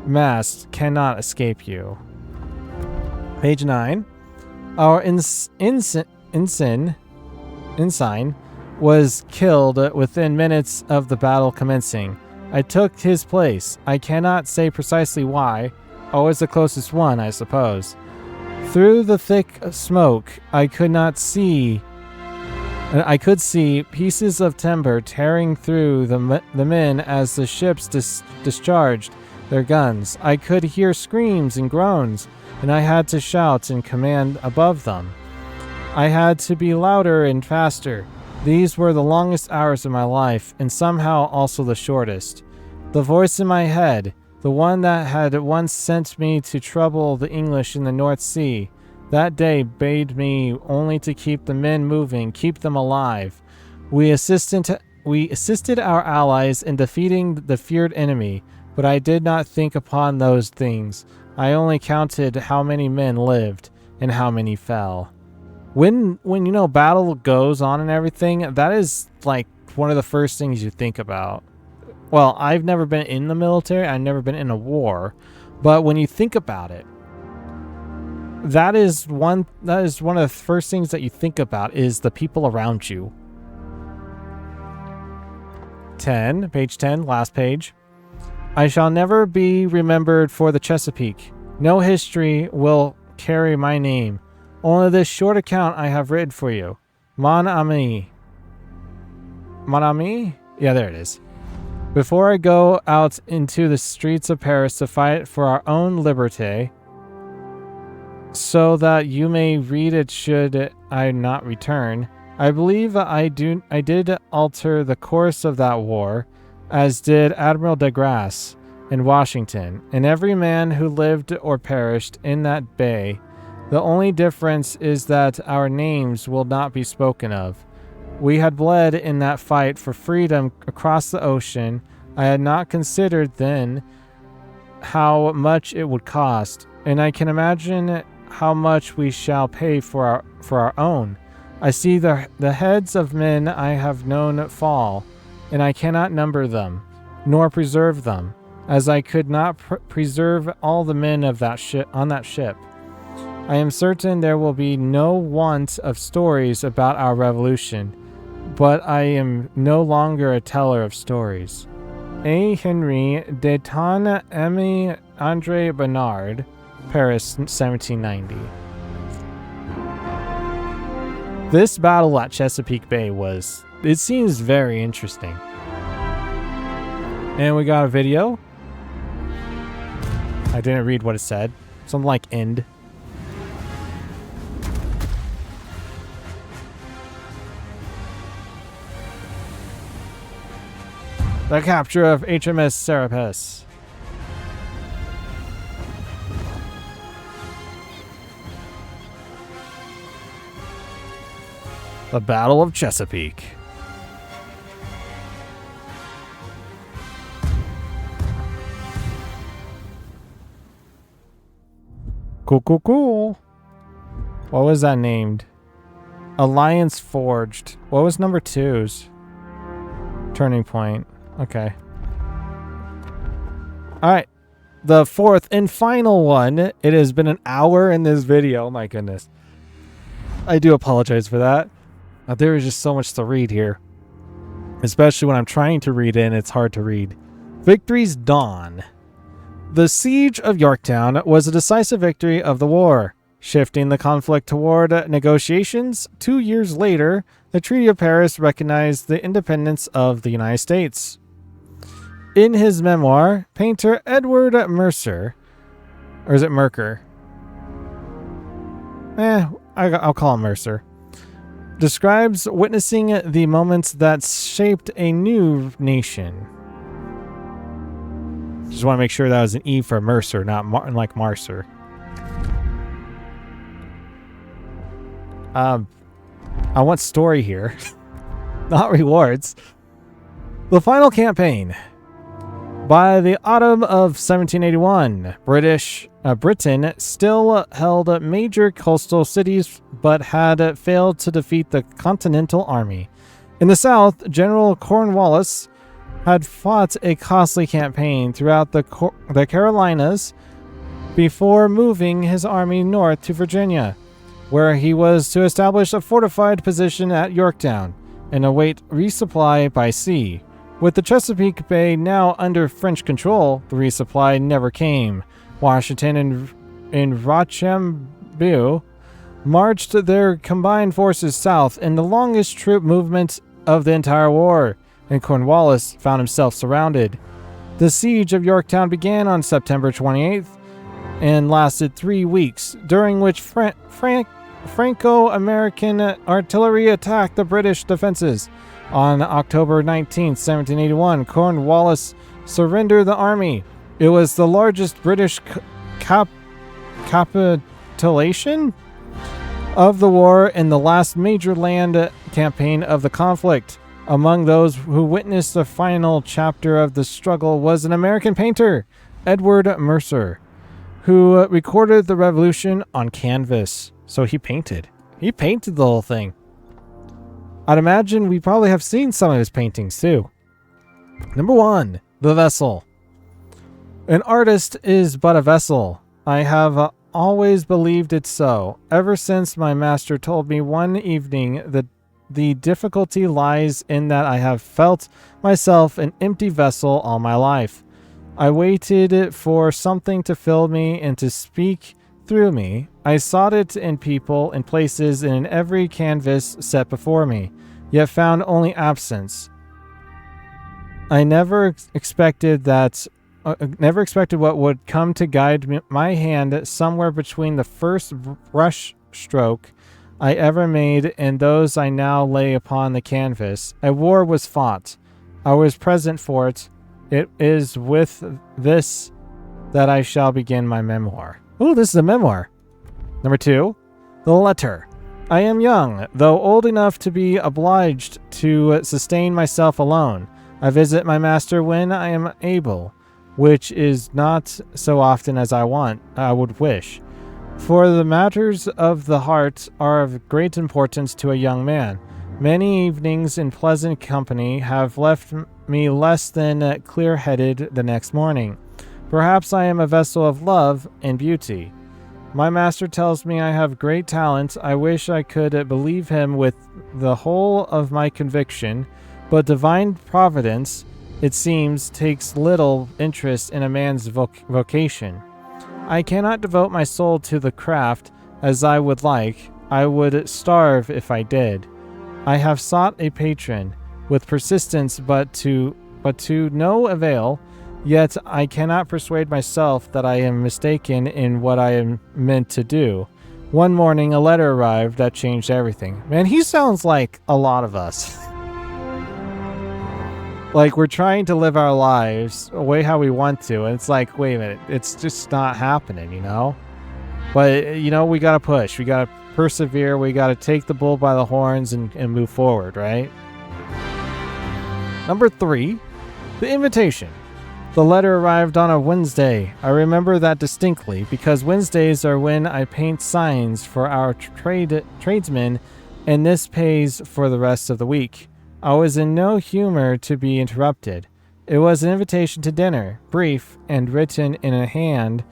Speaker 1: mast cannot escape you. Page 9. Our ensign ensign, was killed within minutes of the battle commencing. I took his place. I cannot say precisely why. Always the closest one, I suppose. Through the thick smoke, I could see pieces of timber tearing through the men as the ships discharged their guns. I could hear screams and groans, and I had to shout in command above them. I had to be louder and faster. These were the longest hours of my life, and somehow also the shortest. The voice in my head, the one that had once sent me to trouble the English in the North Sea, that day bade me only to keep the men moving, keep them alive. We assisted our allies in defeating the feared enemy, but I did not think upon those things. I only counted how many men lived and how many fell. When battle goes on and everything, that is like one of the first things you think about. Well, I've never been in the military, I've never been in a war, but when you think about it, that is one of the first things that you think about is the people around you. 10, page 10, last page. I shall never be remembered for the Chesapeake. No history will carry my name. Only this short account I have written for you. Mon ami. Mon ami? Yeah, there it is. Before I go out into the streets of Paris to fight for our own liberty, so that you may read it should I not return, I believe I did alter the course of that war, as did Admiral de Grasse in Washington, and every man who lived or perished in that bay. The only difference is that our names will not be spoken of. We had bled in that fight for freedom across the ocean. I had not considered then how much it would cost, and I can imagine how much we shall pay for our own. I see the heads of men I have known fall, and I cannot number them, nor preserve them, as I could not preserve all the men of that on that ship. I am certain there will be no want of stories about our revolution, but I am no longer a teller of stories. A. Henry d'Eton Aimé André Bernard, Paris, 1790. This battle at Chesapeake Bay it seems very interesting. And we got a video. I didn't read what it said. Something like end. The capture of HMS Serapis. The Battle of Chesapeake. Cool. What was that named? Alliance Forged. What was number 2's? Turning Point. Okay. Alright. The fourth and final one. It has been an hour in this video. Oh my goodness. I do apologize for that. There is just so much to read here. Especially when I'm trying to read it and it's hard to read. Victory's Dawn. The siege of Yorktown was a decisive victory of the war, shifting the conflict toward negotiations. 2 years later, the Treaty of Paris recognized the independence of the United States. In his memoir, painter Edward Mercer, or is it Merker? I'll call him Mercer, describes witnessing the moments that shaped a new nation. Just want to make sure that was an E for Mercer, not like Marcer. I want story here, not rewards. The final campaign. By the autumn of 1781, Britain still held major coastal cities, but had failed to defeat the Continental Army. In the south, General Cornwallis had fought a costly campaign throughout the Carolinas before moving his army north to Virginia. where he was to establish a fortified position at Yorktown and await resupply by sea. With the Chesapeake Bay now under French control, the resupply never came. Washington and Rochambeau marched their combined forces south in the longest troop movement of the entire war, and Cornwallis found himself surrounded. The siege of Yorktown began on September 28th and lasted 3 weeks, during which Franco-American artillery attacked the British defenses. On October 19, 1781, Cornwallis surrendered the army. It was the largest British capitulation of the war and the last major land campaign of the conflict. Among those who witnessed the final chapter of the struggle was an American painter, Edward Mercer, who recorded the revolution on canvas. So he painted the whole thing. I'd imagine we probably have seen some of his paintings too. Number 1, the vessel. An artist is but a vessel. I have always believed it so, ever since my master told me one evening that the difficulty lies in that I have felt myself an empty vessel all my life. I waited for something to fill me and to speak through me. I sought it in people, in places, and in every canvas set before me, yet found only absence. I never expected what would come to guide my hand somewhere between the first brush stroke I ever made and those I now lay upon the canvas. A war was fought. I was present for it. It is with this that I shall begin my memoir. Oh, this is a memoir. Number 2, the letter. I am young, though old enough to be obliged to sustain myself alone. I visit my master when I am able, which is not so often as I would wish. For the matters of the heart are of great importance to a young man. Many evenings in pleasant company have left me less than clear-headed the next morning. Perhaps I am a vessel of love and beauty. My master tells me I have great talent. I wish I could believe him with the whole of my conviction, but divine providence, it seems, takes little interest in a man's vocation. I cannot devote my soul to the craft as I would like. I would starve if I did. I have sought a patron with persistence, but to no avail. Yet I cannot persuade myself that I am mistaken in what I am meant to do. One morning, a letter arrived that changed everything. Man, he sounds like a lot of us. Like, we're trying to live our lives the way how we want to, and it's like, wait a minute, it's just not happening, you know? But, you know, we gotta push. We gotta persevere. We gotta take the bull by the horns and move forward, right? Number 3, the invitation. The letter arrived on a Wednesday. I remember that distinctly because Wednesdays are when I paint signs for our tradesmen, and this pays for the rest of the week. I was in no humor to be interrupted. It was an invitation to dinner, brief and written in a hand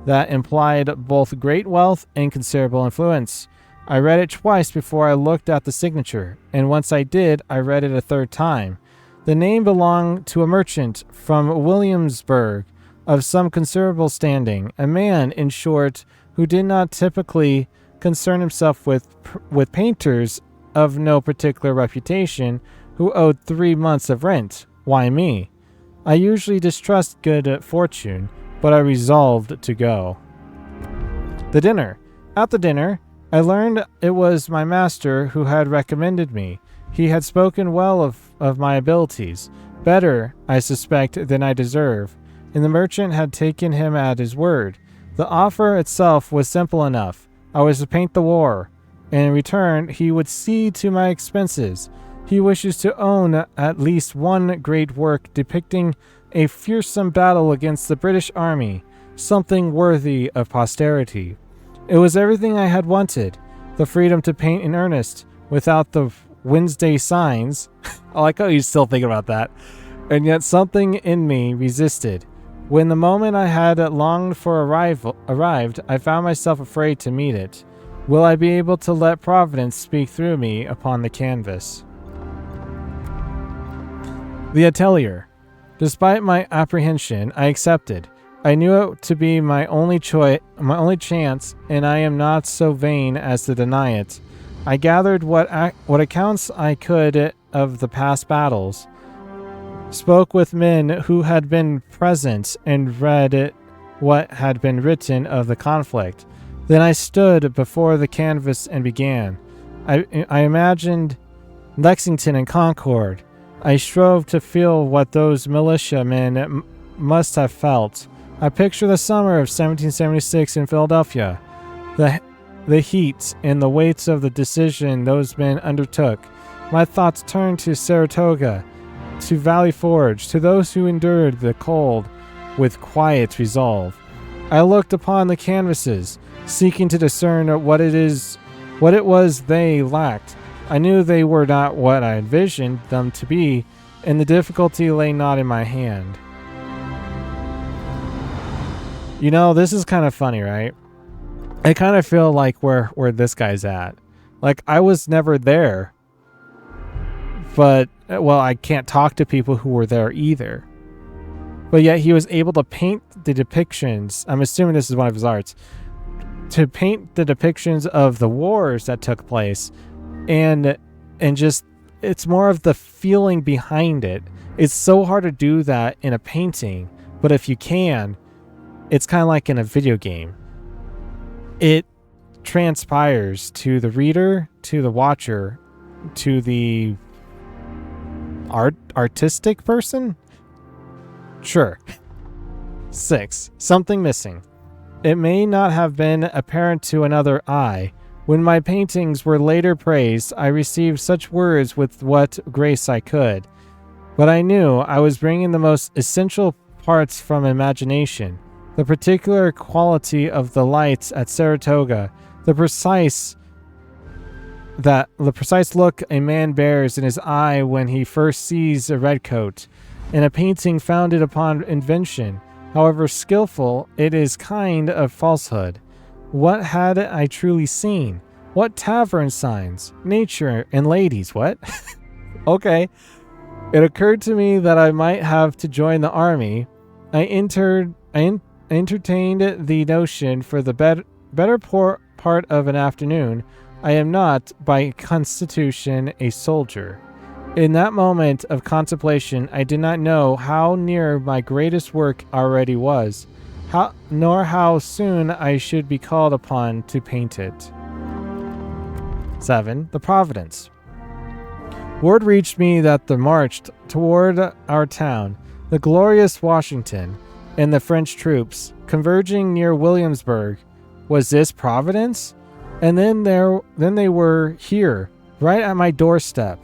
Speaker 1: that implied both great wealth and considerable influence. I read it twice before I looked at the signature, and once I did, I read it a third time. The name belonged to a merchant from Williamsburg of some considerable standing, a man, in short, who did not typically concern himself with painters of no particular reputation, who owed 3 months of rent. Why me? I usually distrust good fortune, but I resolved to go. The dinner. At the dinner, I learned it was my master who had recommended me. He had spoken well of my abilities, better, I suspect, than I deserve, and the merchant had taken him at his word. The offer itself was simple enough. I was to paint the war, and in return he would see to my expenses. He wishes to own at least one great work depicting a fearsome battle against the British army, something worthy of posterity. It was everything I had wanted, the freedom to paint in earnest, without the Wednesday signs. I like how you still think about that. And yet something in me resisted. When the moment I had longed for arrived, I found myself afraid to meet it. Will I be able to let Providence speak through me upon the canvas? The atelier. Despite my apprehension, I accepted. I knew it to be my only chance, and I am not so vain as to deny it. I gathered what accounts I could of the past battles, spoke with men who had been present, and read what had been written of the conflict. Then I stood before the canvas and began. I imagined Lexington and Concord. I strove to feel what those militia men must have felt. I picture the summer of 1776 in Philadelphia, the heat and the weights of the decision those men undertook. My thoughts turned to Saratoga, to Valley Forge, to those who endured the cold with quiet resolve. I looked upon the canvases, seeking to discern what it was they lacked. I knew they were not what I envisioned them to be, and the difficulty lay not in my hand. You know, this is kind of funny, right? I kind of feel like where this guy's at. Like, I was never there. But, well, I can't talk to people who were there either. But yet he was able to paint the depictions. I'm assuming this is one of his arts. To paint the depictions of the wars that took place. And just, it's more of the feeling behind it. It's so hard to do that in a painting. But if you can, it's kind of like in a video game. It transpires to the reader, to the watcher, to the artistic person? Sure. 6. Something missing. It may not have been apparent to another eye. When my paintings were later praised, I received such words with what grace I could. But I knew I was bringing the most essential parts from imagination. The particular quality of the lights at Saratoga, the precise look a man bears in his eye when he first sees a redcoat. In a painting founded upon invention, however skillful, it is kind of falsehood. What had I truly seen? What tavern signs? Nature and ladies, what? Okay. It occurred to me that I might have to join the army. I entertained the notion for the better part of an afternoon. I am not, by constitution, a soldier. In that moment of contemplation, I did not know how near my greatest work already was, nor how soon I should be called upon to paint it. 7. The Providence. Word reached me that the march toward our town, the glorious Washington, and the French troops converging near Williamsburg. Was this Providence? And then they were here, right at my doorstep.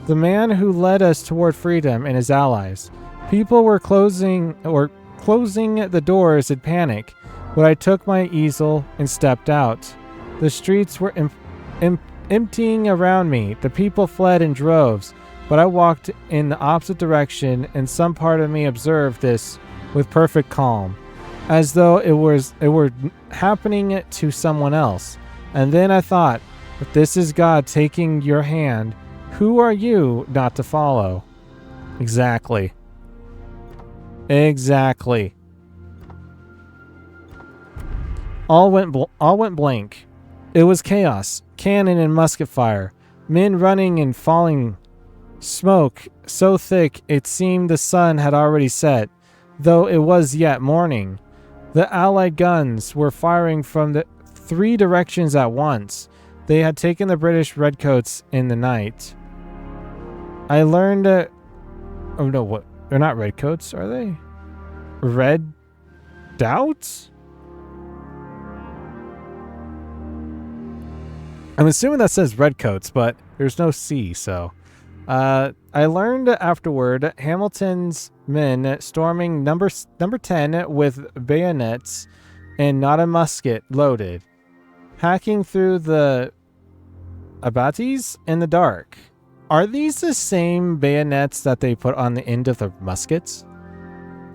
Speaker 1: The man who led us toward freedom and his allies. People were closing the doors in panic, but I took my easel and stepped out. The streets were emptying around me. The people fled in droves, but I walked in the opposite direction, and some part of me observed this with perfect calm, as though it were happening to someone else. And then I thought, if this is God taking your hand, who are you not to follow? Exactly. All went blank. It was chaos, cannon and musket fire, men running and falling, smoke so thick it seemed the sun had already set, though it was yet morning. The Allied guns were firing from the 3 directions at once. They had taken the British redcoats in the night. I learned oh no, what? They're not redcoats, are they? Red Doubts? I'm assuming that says redcoats, but there's no C, so. I learned afterward Hamilton's men storming number 10 with bayonets and not a musket loaded, hacking through the abatis in the dark. Are these the same bayonets that they put on the end of the muskets?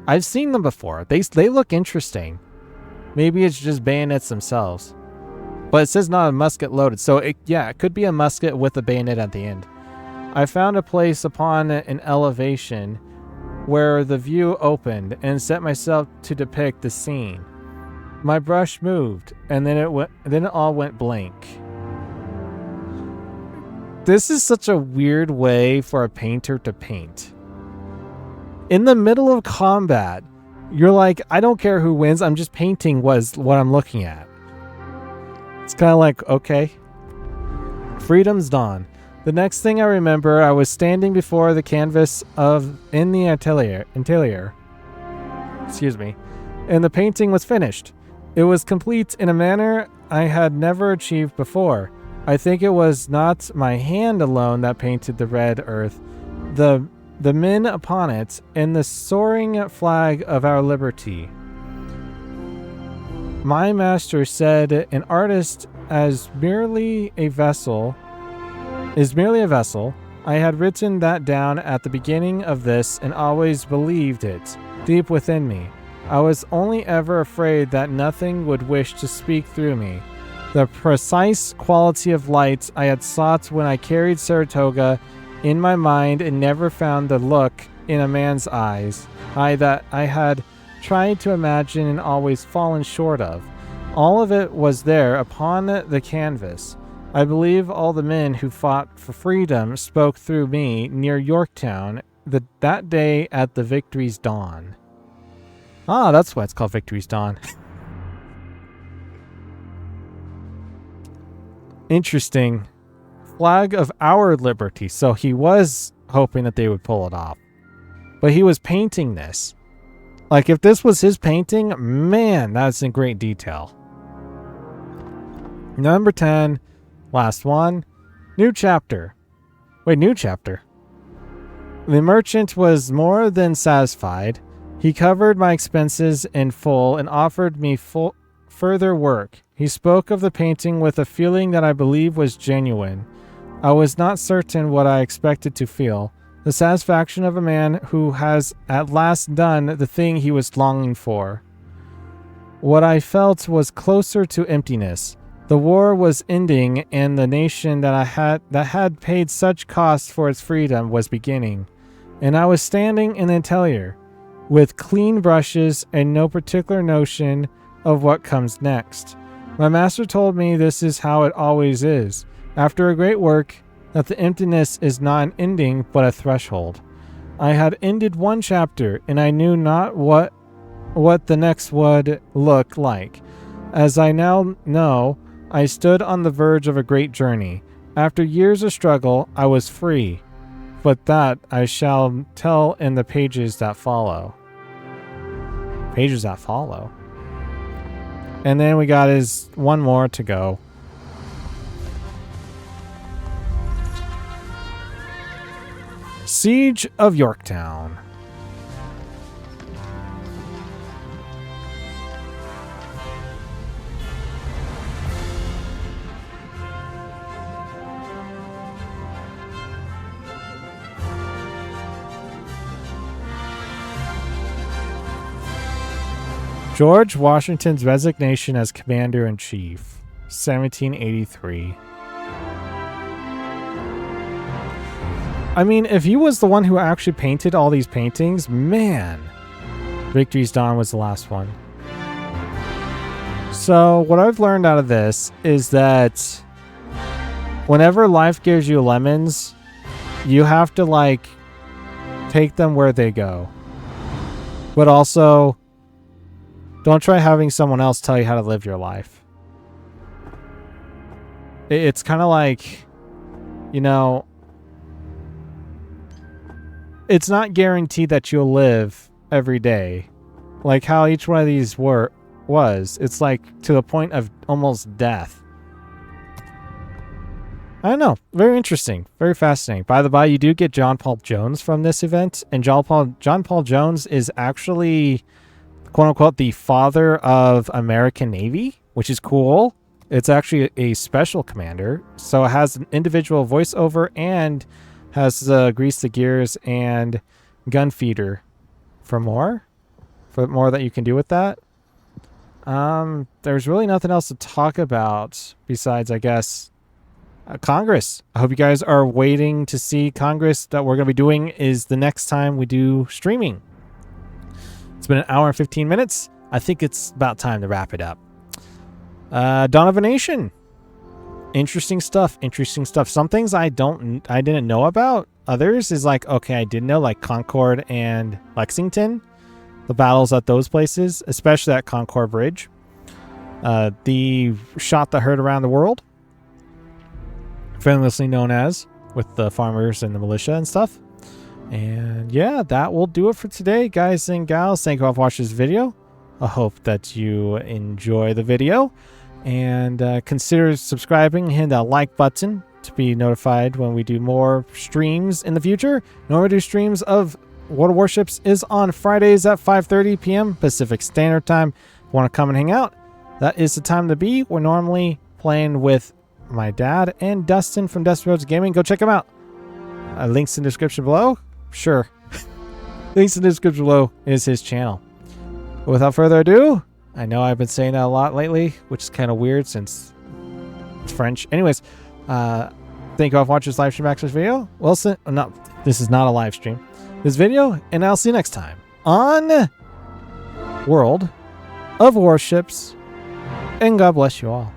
Speaker 1: I've seen them before. They look interesting. Maybe it's just bayonets themselves. But it says not a musket loaded. So, it could be a musket with a bayonet at the end. I found a place upon an elevation where the view opened and set myself to depict the scene. My brush moved, and then it all went blank. This is such a weird way for a painter to paint. In the middle of combat, you're like, I don't care who wins, I'm just painting what I'm looking at. It's kind of like, okay. Freedom's Dawn. The next thing I remember, I was standing before the canvas in the interior. Excuse me. And the painting was finished. It was complete in a manner I had never achieved before. I think it was not my hand alone that painted the red earth, the men upon it, and the soaring flag of our liberty. My master said an artist is merely a vessel. I had written that down at the beginning of this and always believed it, deep within me. I was only ever afraid that nothing would wish to speak through me. The precise quality of light I had sought when I carried Saratoga in my mind and never found the look in a man's eyes, that I had tried to imagine and always fallen short of. All of it was there upon the canvas. I believe all the men who fought for freedom spoke through me near Yorktown that day at the Victory's Dawn. Ah, that's why it's called Victory's Dawn. Interesting. Flag of our liberty. So he was hoping that they would pull it off. But he was painting this. Like, if this was his painting, man, that's in great detail. Number 10. Last one. New chapter. Wait, new chapter. The merchant was more than satisfied. He covered my expenses in full and offered me further work. He spoke of the painting with a feeling that I believe was genuine. I was not certain what I expected to feel. The satisfaction of a man who has at last done the thing he was longing for. What I felt was closer to emptiness. The war was ending, and the nation that had paid such cost for its freedom was beginning. And I was standing in the interior, with clean brushes and no particular notion of what comes next. My master told me this is how it always is. After a great work, that the emptiness is not an ending, but a threshold. I had ended one chapter, and I knew not what the next would look like. As I now know, I stood on the verge of a great journey. After years of struggle, I was free, but that I shall tell in the pages that follow. Pages that follow. And then we got his one more to go. Siege of Yorktown. George Washington's resignation as Commander-in-Chief, 1783. I mean, if he was the one who actually painted all these paintings, man. Victory's Dawn was the last one. So, what I've learned out of this is that whenever life gives you lemons, you have to, like, take them where they go. But also, don't try having someone else tell you how to live your life. It's kind of like, you know, it's not guaranteed that you'll live every day. Like how each one of these was. It's like to the point of almost death. I don't know. Very interesting. Very fascinating. By the by, you do get John Paul Jones from this event. And John Paul Jones is actually, quote unquote, the father of American Navy, which is cool. It's actually a special commander. So it has an individual voiceover and has Grease the Gears and Gun Feeder for more that you can do with that. There's really nothing else to talk about besides, I guess, Congress. I hope you guys are waiting to see Congress. That we're going to be doing is the next time we do streaming. It's been an hour and 15 minutes. I think it's about time to wrap it up. Dawn of a Nation. Interesting stuff. Interesting stuff. Some things I didn't know about. Others is like, okay, I did know, like Concord and Lexington. The battles at those places, especially at Concord Bridge. The shot that heard around the world. Famously known as, with the farmers and the militia and stuff. And yeah, that will do it for today, guys and gals. Thank you all for watching this video. I hope that you enjoy the video. And consider subscribing, hit that like button to be notified when we do more streams in the future. Normally do streams of World of Warships is on Fridays at 5:30 p.m. Pacific Standard Time. If you want to come and hang out, that is the time to be. We're normally playing with my dad and Dustin from Dustin Roads Gaming. Go check him out. Links in the description below. Sure. Links in the description below is his channel. But without further ado, I know I've been saying that a lot lately, which is kind of weird since it's French. Anyways, thank you all for watching this live stream access video. Wilson, this is not a live stream. This video, and I'll see you next time on World of Warships, and God bless you all.